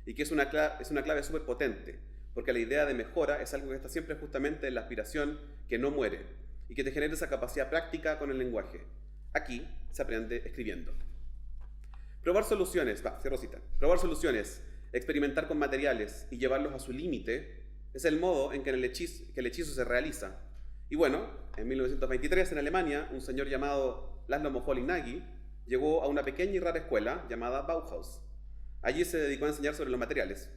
y que es una clave súper potente, porque la idea de mejora es algo que está siempre justamente en la aspiración que no muere, y que te genera esa capacidad práctica con el lenguaje. Aquí se aprende escribiendo. Probar soluciones, probar soluciones, experimentar con materiales y llevarlos a su límite es el modo en que el hechizo se realiza. Y bueno, en 1923 en Alemania, un señor llamado Laszlo Moholy-Nagy llegó a una pequeña y rara escuela llamada Bauhaus. Allí se dedicó a enseñar sobre los materiales.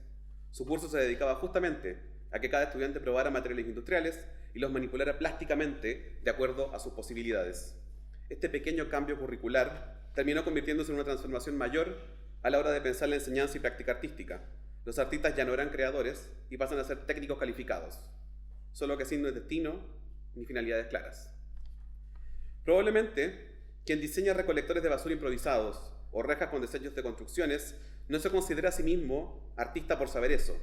Su curso se dedicaba justamente a que cada estudiante probara materiales industriales y los manipulara plásticamente de acuerdo a sus posibilidades. Este pequeño cambio curricular terminó convirtiéndose en una transformación mayor a la hora de pensar la enseñanza y práctica artística. Los artistas ya no eran creadores y pasan a ser técnicos calificados, solo que sin destino ni finalidades claras. Probablemente, quien diseña recolectores de basura improvisados o rejas con desechos de construcciones no se considera a sí mismo artista por saber eso,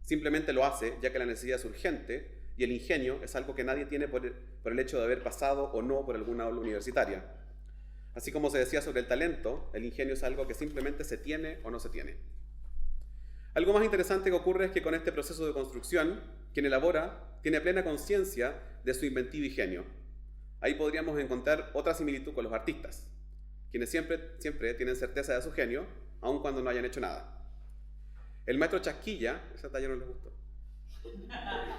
Simplemente lo hace ya que la necesidad es urgente y el ingenio es algo que nadie tiene por el hecho de haber pasado o no por alguna aula universitaria. Así como se decía sobre el talento, el ingenio es algo que simplemente se tiene o no se tiene. Algo más interesante que ocurre es que con este proceso de construcción, quien elabora tiene plena conciencia de su inventivo ingenio. Ahí podríamos encontrar otra similitud con los artistas, quienes siempre tienen certeza de su genio, aun cuando no hayan hecho nada. El maestro Chasquilla, esa talla no les gustó.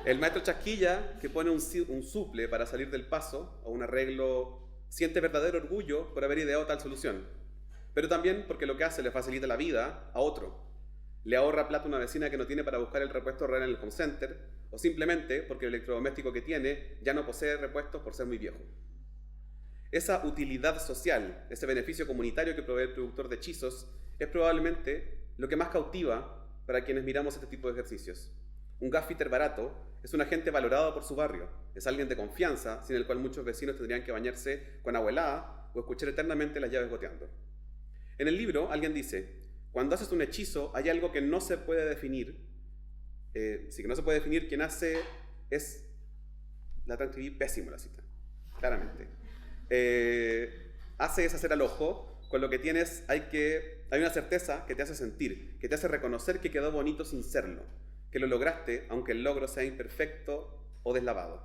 El maestro Chasquilla, que pone un suple para salir del paso o un arreglo, siente verdadero orgullo por haber ideado tal solución, pero también porque lo que hace le facilita la vida a otro. Le ahorra plata a una vecina que no tiene para buscar el repuesto real en el home center, o simplemente porque el electrodoméstico que tiene ya no posee repuestos por ser muy viejo. Esa utilidad social, ese beneficio comunitario que provee el productor de hechizos, es probablemente lo que más cautiva para quienes miramos este tipo de ejercicios. Un gaffiter barato es un agente valorado por su barrio, es alguien de confianza, sin el cual muchos vecinos tendrían que bañarse con agua helada o escuchar eternamente las llaves goteando. En el libro, alguien dice: cuando haces un hechizo, hay algo que no se puede definir. Sí, que no se puede definir. Quien hace es... La transcribí pésimo la cita, claramente. Hace es hacer al ojo. Con lo que tienes hay una certeza que te hace sentir, que te hace reconocer que quedó bonito sin serlo, que lo lograste, aunque el logro sea imperfecto o deslavado.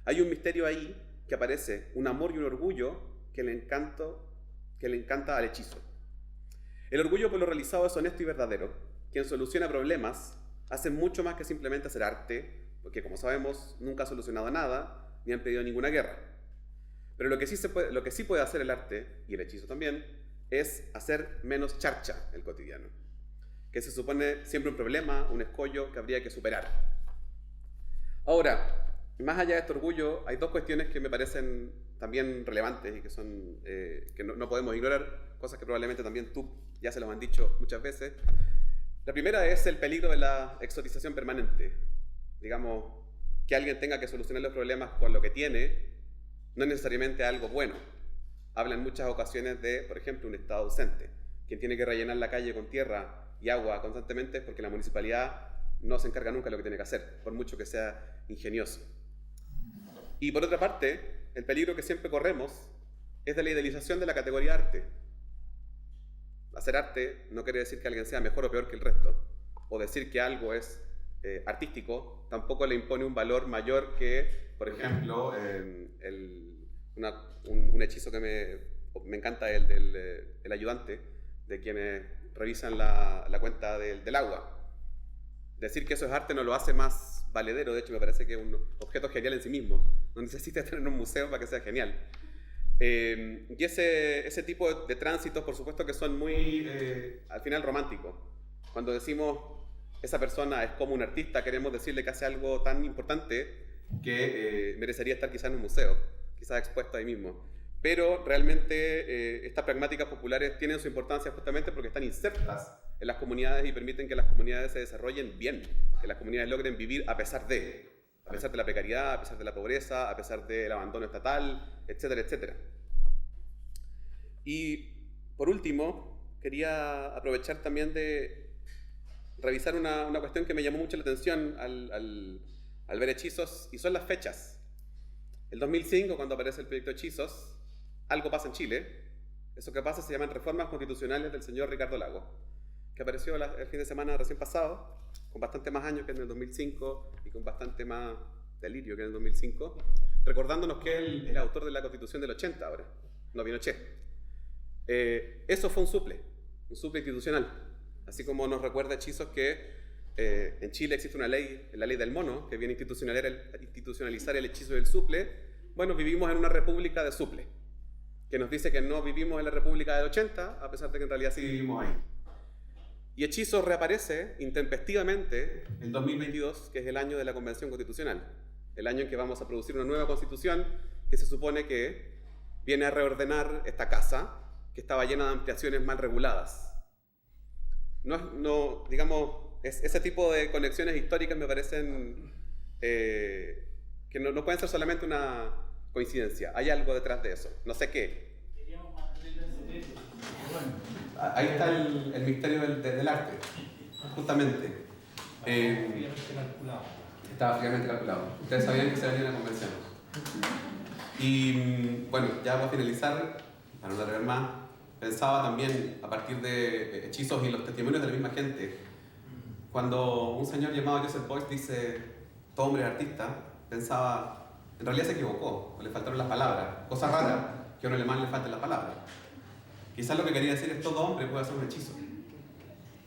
Hay un misterio ahí que aparece, un amor y un orgullo que le encanta al hechizo. El orgullo por lo realizado es honesto y verdadero. Quien soluciona problemas hace mucho más que simplemente hacer arte, porque como sabemos nunca ha solucionado nada ni han pedido ninguna guerra. Pero lo que sí puede hacer el arte, y el hechizo también, es hacer menos charcha el cotidiano, que se supone siempre un problema, un escollo que habría que superar. Ahora, más allá de este orgullo, hay dos cuestiones que me parecen también relevantes y que son que no podemos ignorar, cosas que probablemente también tú ya se lo han dicho muchas veces. La primera es el peligro de la exotización permanente. Digamos, que alguien tenga que solucionar los problemas con lo que tiene, no es necesariamente algo bueno. Habla en muchas ocasiones de, por ejemplo, un estado ausente. Quien tiene que rellenar la calle con tierra y agua constantemente es porque la municipalidad no se encarga nunca de lo que tiene que hacer, por mucho que sea ingenioso. Y por otra parte, el peligro que siempre corremos es de la idealización de la categoría arte. Hacer arte no quiere decir que alguien sea mejor o peor que el resto, o decir que algo es artístico tampoco le impone un valor mayor que, por ejemplo, un hechizo que me encanta, el del ayudante, de quienes revisan la cuenta del agua. Decir que eso es arte no lo hace más valedero, de hecho me parece que es un objeto genial en sí mismo, no necesita estar en un museo para que sea genial. Y ese tipo de tránsitos, por supuesto que son muy, al final, románticos. Cuando decimos esa persona es como un artista, queremos decirle que hace algo tan importante que merecería estar quizás en un museo, quizás expuesto ahí mismo. Pero realmente estas pragmáticas populares tienen su importancia justamente porque están insertas en las comunidades y permiten que las comunidades se desarrollen bien, que las comunidades logren vivir a pesar de la precariedad, a pesar de la pobreza, a pesar del abandono estatal, etcétera, etcétera. Y por último, quería aprovechar también de revisar una cuestión que me llamó mucho la atención al ver hechizos, y son las fechas. El 2005, cuando aparece el proyecto Hechizos, algo pasa en Chile. Eso que pasa se llaman reformas constitucionales del señor Ricardo Lagos, que apareció el fin de semana recién pasado, con bastante más años que en el 2005 y con bastante más delirio que en el 2005, recordándonos que él era autor de la Constitución del 80 ahora, no Pinochet. Eso fue un suple institucional. Así como nos recuerda Hechizos que en Chile existe una ley, la ley del mono, que viene a institucionalizar el hechizo del suple. Bueno, vivimos en una república de suple, que nos dice que no vivimos en la república del 80, a pesar de que en realidad sí vivimos ahí. Y Hechizos reaparece intempestivamente en 2022, que es el año de la Convención Constitucional, el año en que vamos a producir una nueva constitución que se supone que viene a reordenar esta casa, que estaba llena de ampliaciones mal reguladas. Ese tipo de conexiones históricas me parecen que no pueden ser solamente una coincidencia. Hay algo detrás de eso. No sé qué. Ahí está el misterio del arte, justamente. Estaba fríamente calculado. Ustedes sabían que se venía una convención. Y bueno, ya para finalizar, para no alargar más, pensaba también a partir de hechizos y los testimonios de la misma gente. Cuando un señor llamado Joseph Beuys dice todo hombre es artista, pensaba, en realidad se equivocó, o le faltaron las palabras. Cosa rara que a un alemán le falten las palabras. Quizás lo que quería decir es todo hombre puede hacer un hechizo.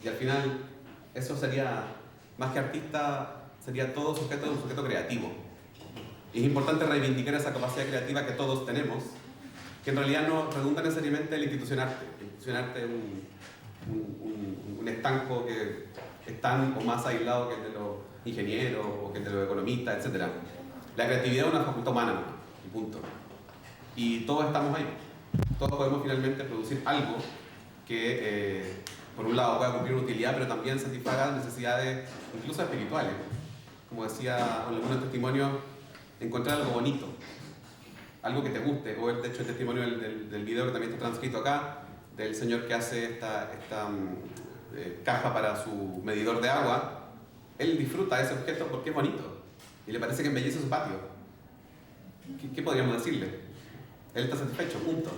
Y al final, eso sería, más que artista, sería todo sujeto de un sujeto creativo. Y es importante reivindicar esa capacidad creativa que todos tenemos, que en realidad no redunda necesariamente en la institución arte. La institución arte es un estanco que es tan o más aislado que el de los ingenieros o que el de los economistas, etc. La creatividad es una facultad humana, y punto. Y todos estamos ahí. Todos podemos finalmente producir algo que, por un lado, pueda cumplir una utilidad, pero también satisfaga necesidades incluso espirituales. Como decía en algunos testimonios, encontrar algo bonito, algo que te guste, o de hecho el testimonio del video que también está transcrito acá, del señor que hace esta caja para su medidor de agua. Él disfruta ese objeto porque es bonito y le parece que embellece su patio. ¿Qué podríamos decirle? Él está satisfecho, punto.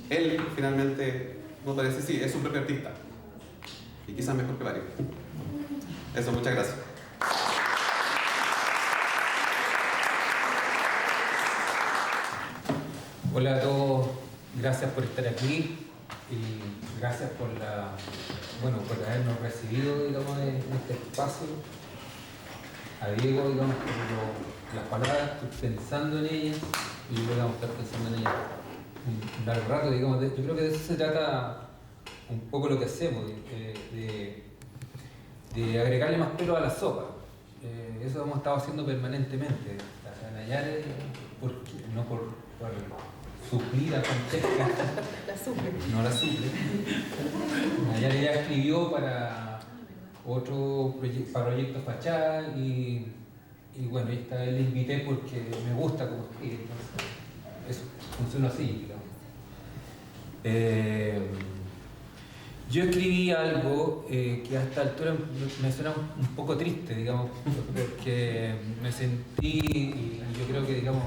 Él finalmente, como parece, sí, es su propio artista y quizás mejor que varios. Eso, muchas gracias. Hola a todos, gracias por estar aquí y gracias por por habernos recibido, digamos, en este espacio. A Diego, digamos, por las palabras, estoy pensando en ellas y luego vamos a estar pensando en ellas un largo rato, digamos. Yo creo que de eso se trata un poco lo que hacemos, de agregarle más pelo a la sopa. Eso hemos estado haciendo permanentemente. La Nayare, no por suplir a Francesca. La suple. No la suple. Nayare ya escribió para otro proyecto Fachada y bueno, esta vez le invité porque me gusta cómo escribe. Entonces, eso funciona así, digamos. Yo escribí algo que a esta altura me suena un poco triste, digamos, porque me sentí, y yo creo que, digamos,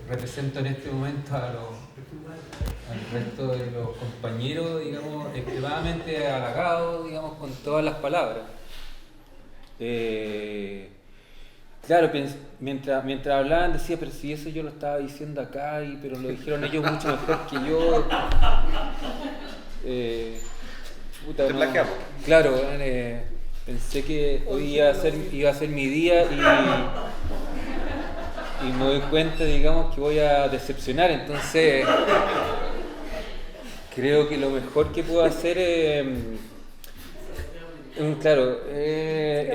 represento en este momento al resto de los compañeros, digamos, extremadamente halagados, digamos, con todas las palabras. Claro, mientras hablaban decía, pero si eso yo lo estaba diciendo acá, pero lo dijeron ellos mucho mejor que yo. Te plagiamos. Claro, pensé que hoy iba a ser mi día y me doy cuenta, digamos, que voy a decepcionar. Entonces, creo que lo mejor que puedo hacer es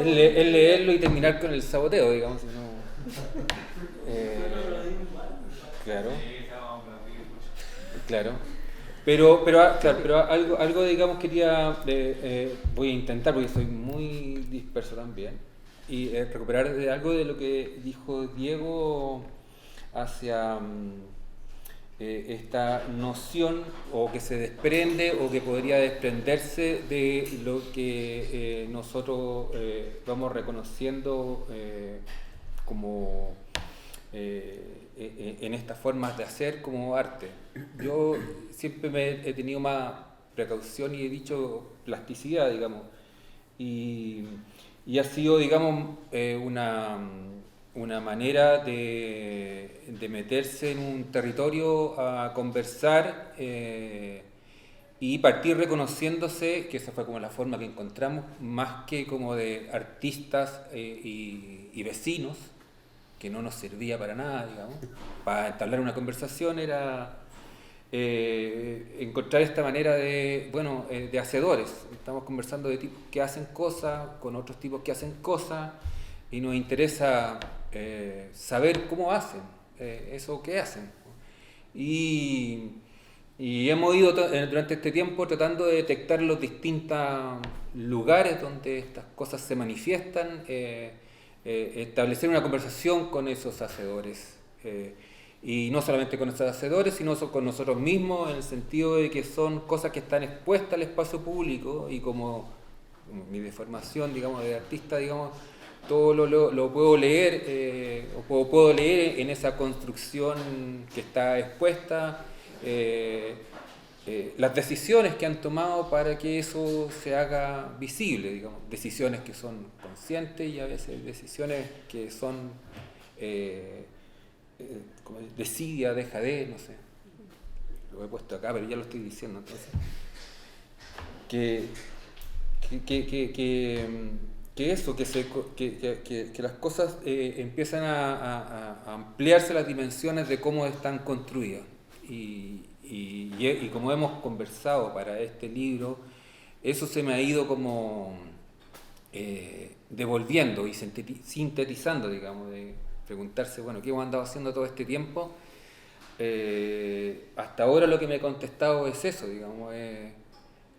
leerlo y terminar con el saboteo, digamos. Si no, claro. Pero algo digamos quería, voy a intentar porque soy muy disperso también, y recuperar algo de lo que dijo Diego hacia esta noción o que se desprende o que podría desprenderse de lo que nosotros vamos reconociendo como en estas formas de hacer como arte. Yo siempre he tenido más precaución y he dicho plasticidad, digamos, y ha sido, digamos, una manera de meterse en un territorio a conversar y partir reconociéndose, que esa fue como la forma que encontramos, más que como de artistas y vecinos, que no nos servía para nada, digamos. Para entablar una conversación era encontrar esta manera de hacedores. Estamos conversando de tipos que hacen cosas con otros tipos que hacen cosas y nos interesa saber cómo hacen eso que hacen. Y hemos ido durante este tiempo tratando de detectar los distintos lugares donde estas cosas se manifiestan, establecer una conversación con esos hacedores. Y no solamente con esos hacedores, sino con nosotros mismos, en el sentido de que son cosas que están expuestas al espacio público y como mi deformación, digamos, de artista, digamos, todo lo puedo leer, o puedo leer en esa construcción que está expuesta, las decisiones que han tomado para que eso se haga visible, digamos, decisiones que son conscientes y a veces decisiones que son como desidia, deja de, no sé, lo he puesto acá, pero ya lo estoy diciendo, entonces, que las cosas empiezan a ampliarse las dimensiones de cómo están construidas. Y como hemos conversado para este libro, eso se me ha ido como devolviendo y sintetizando, digamos, de preguntarse, bueno, ¿qué hemos andado haciendo todo este tiempo? Hasta ahora lo que me he contestado es eso, digamos,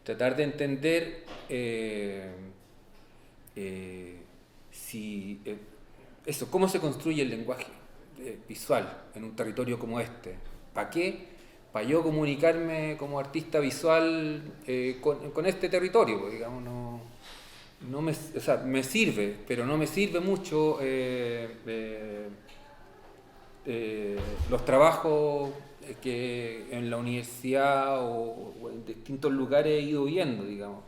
tratar de entender eso, cómo se construye el lenguaje visual en un territorio como este. ¿Para qué? Para yo comunicarme como artista visual con este territorio, pues, digamos, o sea, me sirve, pero no me sirve mucho los trabajos que en la universidad o en distintos lugares he ido viendo, digamos.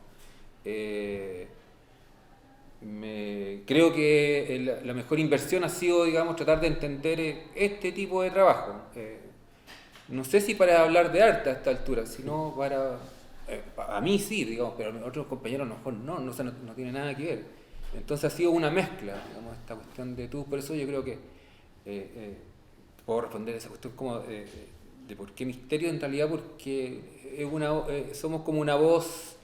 Creo que la mejor inversión ha sido, digamos, tratar de entender este tipo de trabajo. No sé si para hablar de arte a esta altura, sino para... a mí sí, digamos, pero a otros compañeros a lo mejor no tiene nada que ver. Entonces ha sido una mezcla, digamos, esta cuestión de tú. Por eso yo creo que puedo responder esa cuestión como de por qué misterio, en realidad porque somos como una voz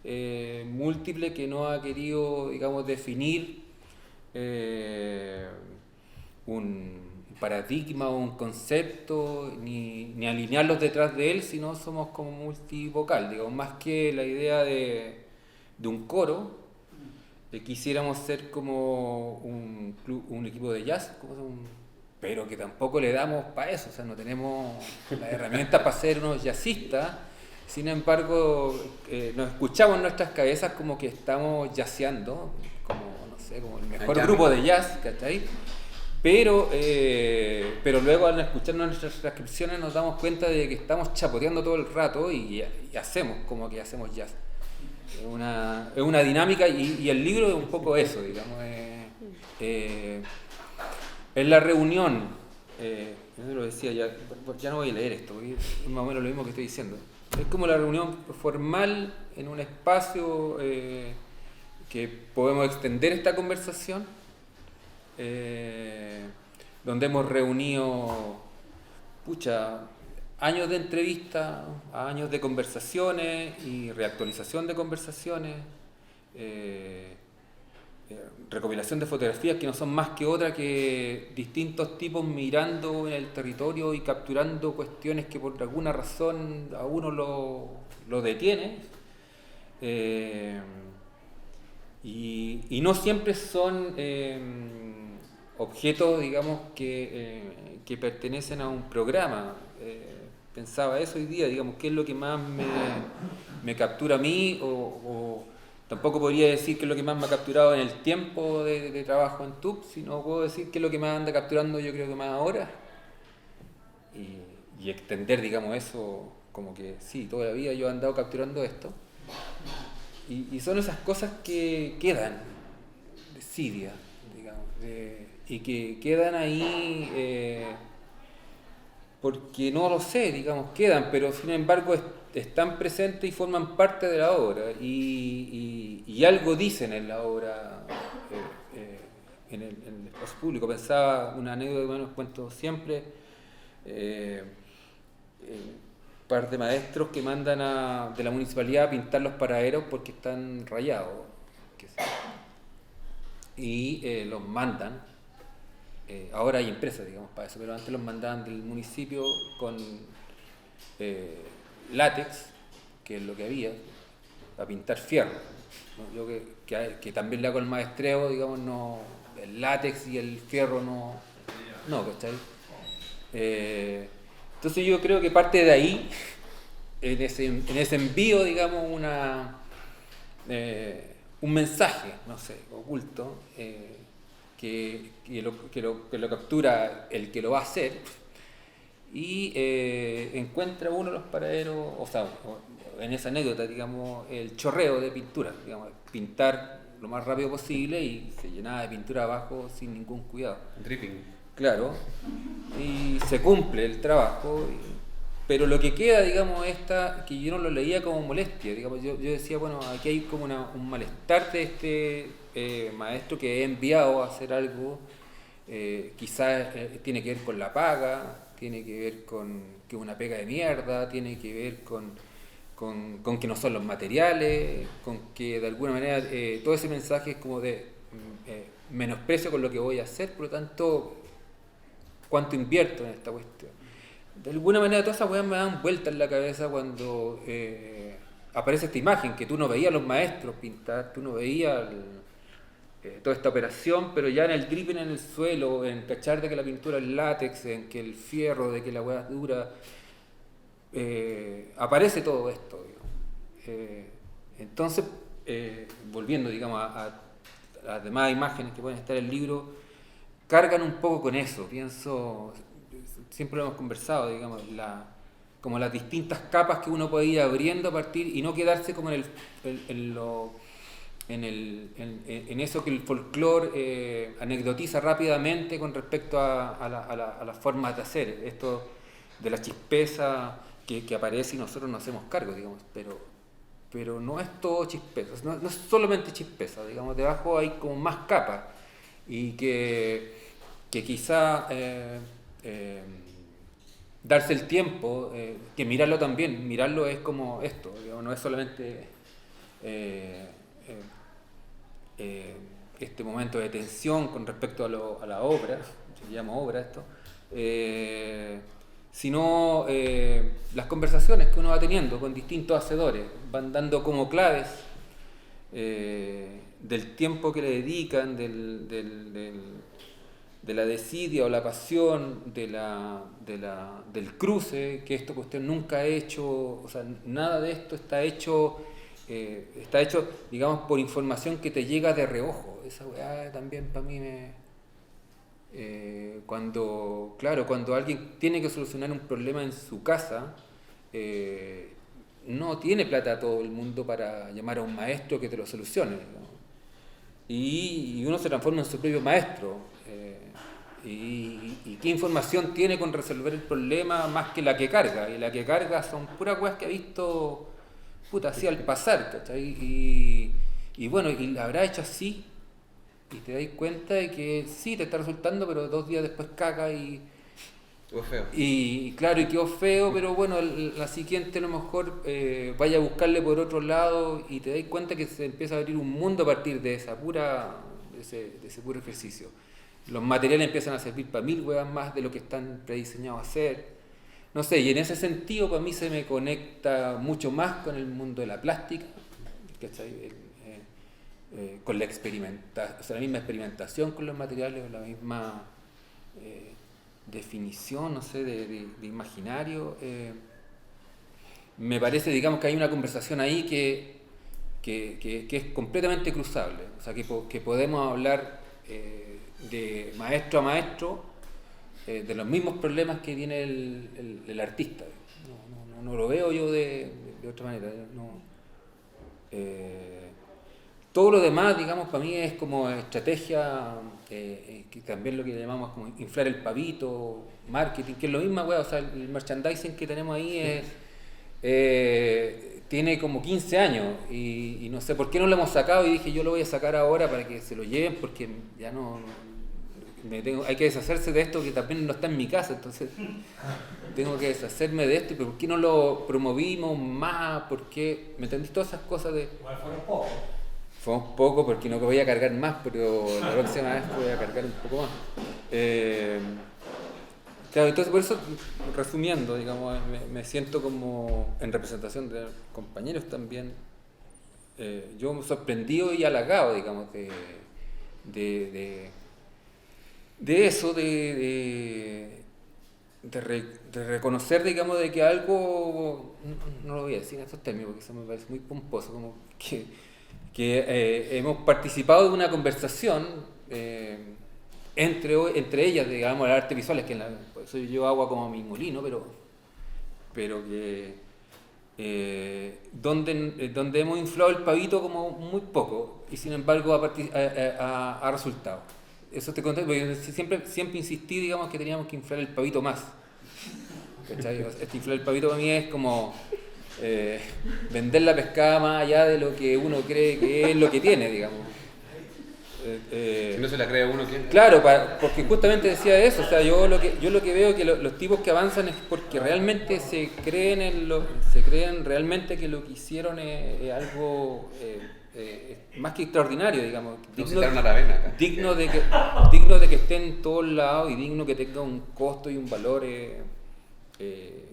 múltiple que no ha querido, digamos, definir un paradigma o un concepto, ni alinearlos detrás de él, sino somos como multivocal, digamos, más que la idea de un coro, quisiéramos ser como un equipo de jazz, pero que tampoco le damos para eso, o sea, no tenemos las herramientas para ser unos jazzistas. Sin embargo, nos escuchamos en nuestras cabezas como que estamos jazzeando, como, no sé, como el mejor grupo de jazz, ¿cachai? Pero luego al escucharnos nuestras transcripciones nos damos cuenta de que estamos chapoteando todo el rato y hacemos como que hacemos jazz. Es una dinámica y el libro es un poco eso, digamos. Es la reunión, yo lo decía, ya no voy a leer esto, porque es más o menos lo mismo que estoy diciendo. Es como la reunión formal en un espacio que podemos extender esta conversación, donde hemos reunido años de entrevistas, años de conversaciones y reactualización de conversaciones, recopilación de fotografías que no son más que otra que distintos tipos mirando en el territorio y capturando cuestiones que por alguna razón a uno lo detiene. Y no siempre son objetos, digamos, que pertenecen a un programa. Pensaba eso hoy día, digamos, qué es lo que más me captura a mí, o tampoco podría decir qué es lo que más me ha capturado en el tiempo de trabajo en TUC, sino puedo decir qué es lo que más anda capturando, yo creo que más ahora, y extender, digamos, eso como que sí, toda la vida yo he andado capturando esto. Y son esas cosas que quedan, desidia, digamos, y que quedan ahí porque no lo sé, digamos, quedan, pero sin embargo están presentes y forman parte de la obra, y algo dicen en la obra, en el espacio público. Pensaba una anécdota que me cuento siempre, par de maestros que mandan de la municipalidad a pintar los paraderos porque están rayados, y los mandan. Ahora hay empresas, digamos, para eso, pero antes los mandaban del municipio con látex, que es lo que había, para pintar fierro, ¿no? Yo que también le hago el maestreo, digamos, no, el látex y el fierro no, ¿cachai? Entonces yo creo que parte de ahí, en ese envío, digamos, un mensaje, no sé, oculto, que lo captura el que lo va a hacer, y encuentra uno de los paraderos, o sea, en esa anécdota, digamos, el chorreo de pintura, digamos, pintar lo más rápido posible y se llenaba de pintura abajo sin ningún cuidado. Dripping. Claro, y se cumple el trabajo, pero lo que queda, digamos, que yo no lo leía como molestia, digamos, yo decía, bueno, aquí hay como un malestar de este maestro que he enviado a hacer algo, quizás tiene que ver con la paga, tiene que ver con que es una pega de mierda, tiene que ver con que no son los materiales, con que de alguna manera todo ese mensaje es como de menosprecio con lo que voy a hacer, por lo tanto, ¿cuánto invierto en esta cuestión? De alguna manera todas esas weas me dan vuelta en la cabeza cuando aparece esta imagen, que tú no veías a los maestros pintar, tú no veías toda esta operación, pero ya en el dripping en el suelo, en cachar de que la pintura es látex, en que el fierro, de que la wea es dura, aparece todo esto, digamos. Entonces, volviendo, digamos, a las demás imágenes que pueden estar en el libro, cargan un poco con eso, pienso, siempre lo hemos conversado, digamos, como las distintas capas que uno puede ir abriendo a partir y no quedarse como en eso que el folclore anecdotiza rápidamente con respecto a las formas de hacer, esto de la chispeza que aparece y nosotros nos hacemos cargo, digamos, pero no es todo chispeza, no es solamente chispeza, digamos, debajo hay como más capas y que quizá darse el tiempo, que mirarlo también, mirarlo es como esto, digamos, no es solamente este momento de tensión con respecto a la obra, se llama obra esto, sino las conversaciones que uno va teniendo con distintos hacedores, van dando como claves del tiempo que le dedican, de la desidia o la pasión, del cruce, que esta cuestión nunca ha hecho, o sea, nada de esto está hecho, digamos, por información que te llega de reojo. Esa weá también para mí cuando alguien tiene que solucionar un problema en su casa, no tiene plata todo el mundo para llamar a un maestro que te lo solucione, ¿no? Y uno se transforma en su propio maestro. Y qué información tiene con resolver el problema más que la que carga, y la que carga son puras weas que ha visto así al pasar, ¿cachai? Y bueno, y la habrá hecho así y te das cuenta de que sí te está resultando, pero 2 días después caga y quedó feo. Y claro, y quedó feo, pero bueno, la siguiente a lo mejor vaya a buscarle por otro lado y te das cuenta que se empieza a abrir un mundo a partir de ese puro ejercicio. Los materiales empiezan a servir para 1000 huevas más de lo que están prediseñados a hacer. No sé, y en ese sentido para mí se me conecta mucho más con el mundo de la plástica, ¿cachai? Con la la misma experimentación con los materiales, la misma definición, no sé, de imaginario. Me parece, digamos, que hay una conversación ahí que es completamente cruzable, o sea, que podemos hablar de maestro a maestro de los mismos problemas que tiene el artista. No lo veo yo de otra manera. Todo lo demás, digamos, para mí es como estrategia, que también lo que llamamos como inflar el pavito, marketing, que es lo mismo, o sea, el merchandising que tenemos ahí tiene como 15 años y no sé por qué no lo hemos sacado, y dije yo lo voy a sacar ahora para que se lo lleven, porque ya hay que deshacerse de esto que también no está en mi casa, entonces tengo que deshacerme de esto, pero ¿por qué no lo promovimos más? ¿Por qué? ¿Me entendís? Todas esas cosas de... Igual fueron pocos. Fuimos poco porque no voy a cargar más, pero la próxima vez voy a cargar un poco más. Claro, entonces por eso, resumiendo, digamos, me siento como en representación de compañeros también, yo sorprendido y halagado, digamos, de eso, de reconocer, digamos, de que algo, no lo voy a decir en estos términos porque eso me parece muy pomposo, como que que hemos participado de una conversación entre ellas, digamos, las artes visuales, que por eso yo hago como mi molino, pero que donde hemos inflado el pavito como muy poco, y sin embargo ha resultado. Eso te conté, porque yo siempre insistí, digamos, que teníamos que inflar el pavito más. ¿Cachai? Inflar el pavito para mí es como vender la pescada más allá de lo que uno cree que es lo que tiene, digamos. Si no se la cree uno, ¿quién? Claro, porque justamente decía eso, o sea, yo lo que veo que los tipos que avanzan es porque realmente se creen realmente que lo que hicieron es algo más que extraordinario, digamos, digno de que esté en todos lados y digno que tenga un costo y un valor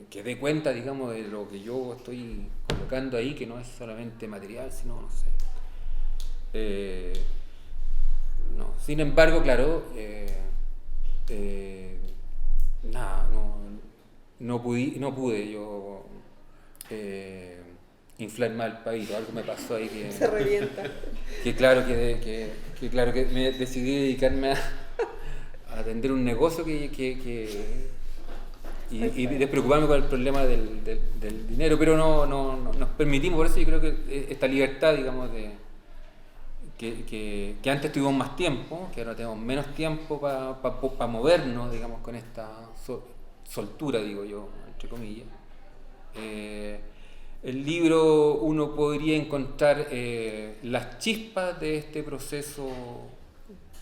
que dé cuenta, digamos, de lo que yo estoy colocando ahí, que no es solamente material, sino, no sé. No. Sin embargo, claro, no pude yo inflar más el pavito, algo me pasó ahí que se revienta. Que me decidí dedicarme a atender un negocio y despreocuparme con el problema del dinero, pero no nos permitimos, por eso yo creo que esta libertad, digamos, que antes tuvimos más tiempo, que ahora tenemos menos tiempo para movernos, digamos, con esta soltura, digo yo, entre comillas. El libro uno podría encontrar las chispas de este proceso,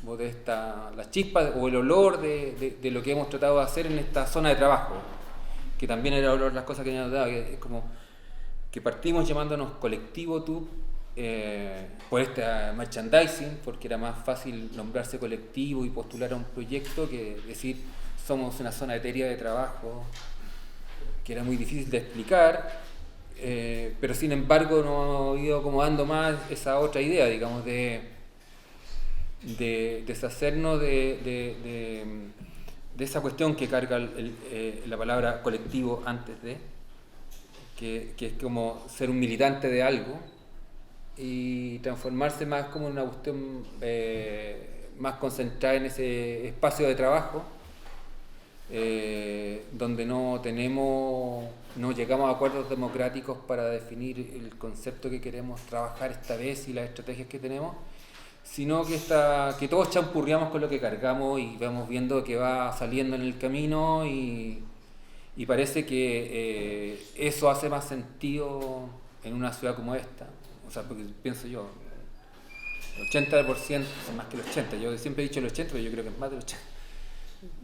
o las chispas o el olor de lo que hemos tratado de hacer en esta zona de trabajo, que también era olor las cosas que habíamos dado, que es como que partimos llamándonos Colectivo TUC, por este merchandising, porque era más fácil nombrarse colectivo y postular a un proyecto que decir somos una zona etérea de trabajo, que era muy difícil de explicar, pero sin embargo nos ha ido acomodando más esa otra idea, digamos, de deshacernos de esa cuestión que carga la palabra colectivo antes de, que es como ser un militante de algo, y transformarse más como una cuestión más concentrada en ese espacio de trabajo, donde no llegamos a acuerdos democráticos para definir el concepto que queremos trabajar esta vez y las estrategias que tenemos, sino que todos champurriamos con lo que cargamos y vamos viendo que va saliendo en el camino, y parece que eso hace más sentido en una ciudad como esta. O sea, porque pienso yo, el 80%, más que el 80%, yo siempre he dicho el 80%, pero yo creo que es más del 80%,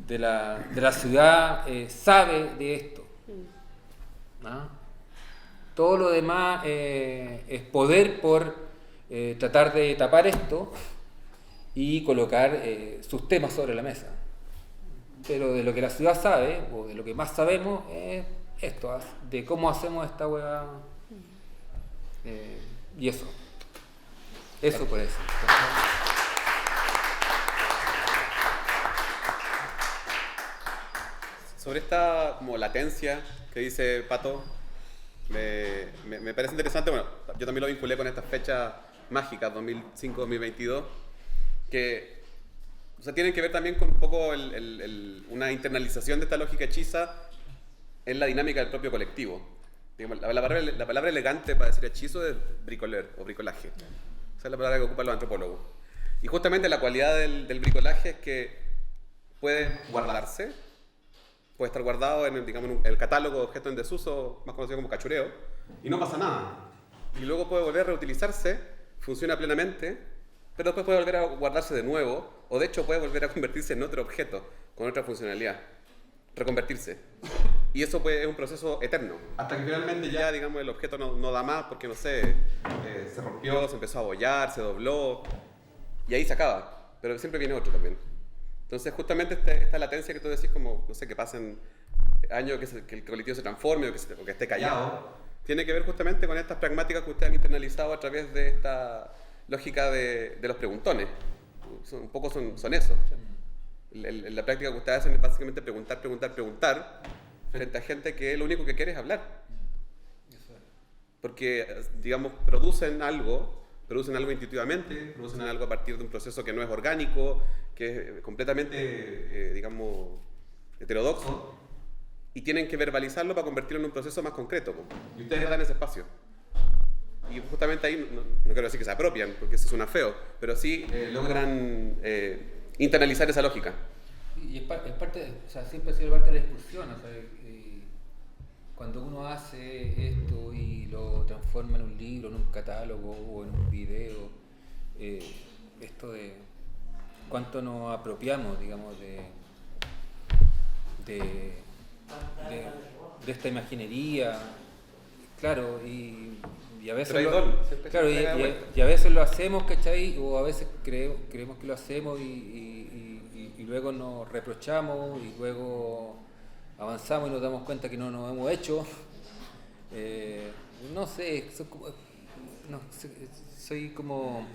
de la ciudad sabe de esto, ¿no? Todo lo demás es poder por tratar de tapar esto y colocar sus temas sobre la mesa. Pero de lo que la ciudad sabe, o de lo que más sabemos, es esto, de cómo hacemos esta hueá. Y eso por eso. Sobre esta como latencia que dice Pato, me parece interesante. Bueno, yo también lo vinculé con estas fechas mágicas, 2005-2022, que tienen que ver también con un poco una internalización de esta lógica hechiza en la dinámica del propio colectivo. La palabra elegante para decir hechizo es bricoler o bricolaje. Esa es la palabra que ocupan los antropólogos. Y justamente la cualidad del bricolaje es que puede guardarse, puede estar guardado en el catálogo de objetos en desuso, más conocido como cachureo, y no pasa nada. Y luego puede volver a reutilizarse, funciona plenamente, pero después puede volver a guardarse de nuevo, o de hecho puede volver a convertirse en otro objeto, con otra funcionalidad, reconvertirse. Y eso pues, es un proceso eterno, hasta que finalmente ya, digamos, el objeto no da más porque, no sé, se rompió, se empezó a abollar, se dobló, y ahí se acaba, pero siempre viene otro también. Entonces, justamente esta latencia que tú decís, como, no sé, que pasen años que el colectivo se transforme o que esté callado, tiene que ver justamente con estas pragmáticas que ustedes han internalizado a través de esta lógica de los preguntones. Un poco son eso. La práctica que ustedes hacen es básicamente preguntar frente a gente que lo único que quiere es hablar. Porque, digamos, producen algo, producen algo intuitivamente, producen algo a partir de un proceso que no es orgánico, que es completamente, digamos, heterodoxo, y tienen que verbalizarlo para convertirlo en un proceso más concreto. Y ustedes dan ese espacio. Y justamente ahí, no quiero decir que se apropian, porque eso suena feo, pero sí logran internalizar esa lógica. Y es parte, o sea, siempre ha sido parte de la discusión. O sea, cuando uno hace esto y lo transforma en un libro, en un catálogo o en un video, esto de cuánto nos apropiamos, digamos, de esta imaginería, claro, y a veces claro, y a veces lo hacemos, ¿cachai? O a veces creemos que lo hacemos y luego nos reprochamos y luego avanzamos y nos damos cuenta que no nos hemos hecho. No sé, soy como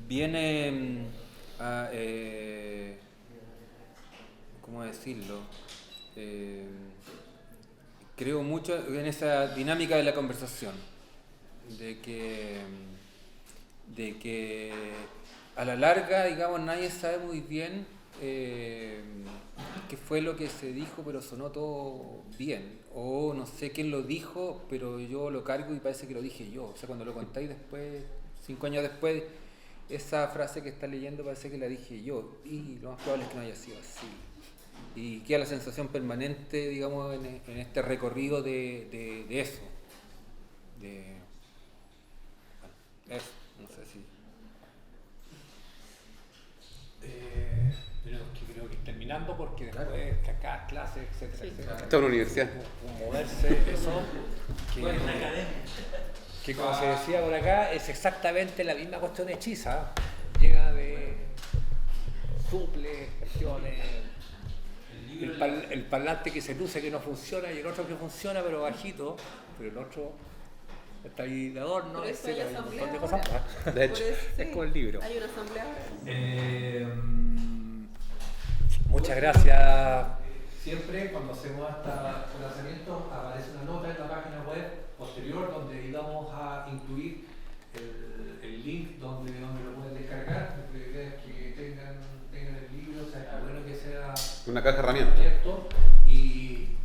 bien ¿cómo decirlo? Creo mucho en esa dinámica de la conversación, de que a la larga, digamos, nadie sabe muy bien qué fue lo que se dijo, pero sonó todo bien, o no sé quién lo dijo, pero yo lo cargo y parece que lo dije yo. O sea, cuando lo contáis después, 5 años después, esa frase que está leyendo parece que la dije yo, y lo más probable es que no haya sido así. Y queda la sensación permanente, digamos, en este recorrido de eso. Bueno, eso, no sé si... Creo que terminando, porque después de acá clases, etcétera, etcétera. Esta es una universidad. Moverse, eso. Que como se decía por acá, es exactamente la misma cuestión hechiza, llena de suples, cuestiones. El parlante que se luce que no funciona y el otro que funciona pero bajito, pero el otro está ahí de adorno, etcétera, hay un montón de cosas más. De hecho, es como el libro. Hay una asamblea. Muchas gracias. Siempre cuando hacemos este lanzamiento aparece una nota en la página web posterior donde íbamos a incluir el link donde lo pueden descargar. La idea es que tengan el libro, o sea, que bueno que sea una caja de herramientas abierto y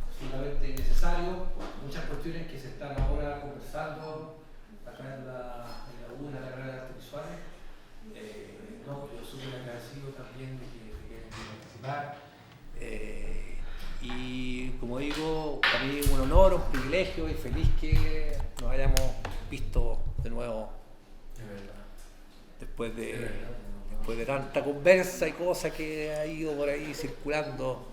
absolutamente necesario. Muchas cuestiones que se están ahora conversando acá en la UNA, en la carrera de artes visuales. Yo súper agradecido también de que participar. Y como digo, para mí es un honor, un privilegio y feliz que nos hayamos visto de nuevo después de tanta conversa y cosas que ha ido por ahí circulando,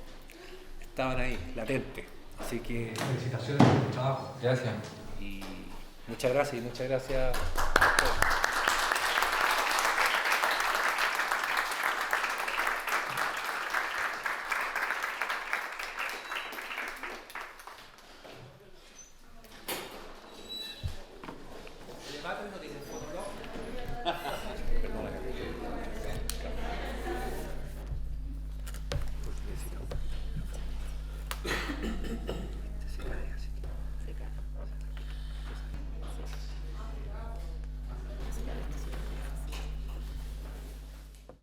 estaban ahí, latentes. Así que felicitaciones por el trabajo. Gracias. Y muchas gracias a todos.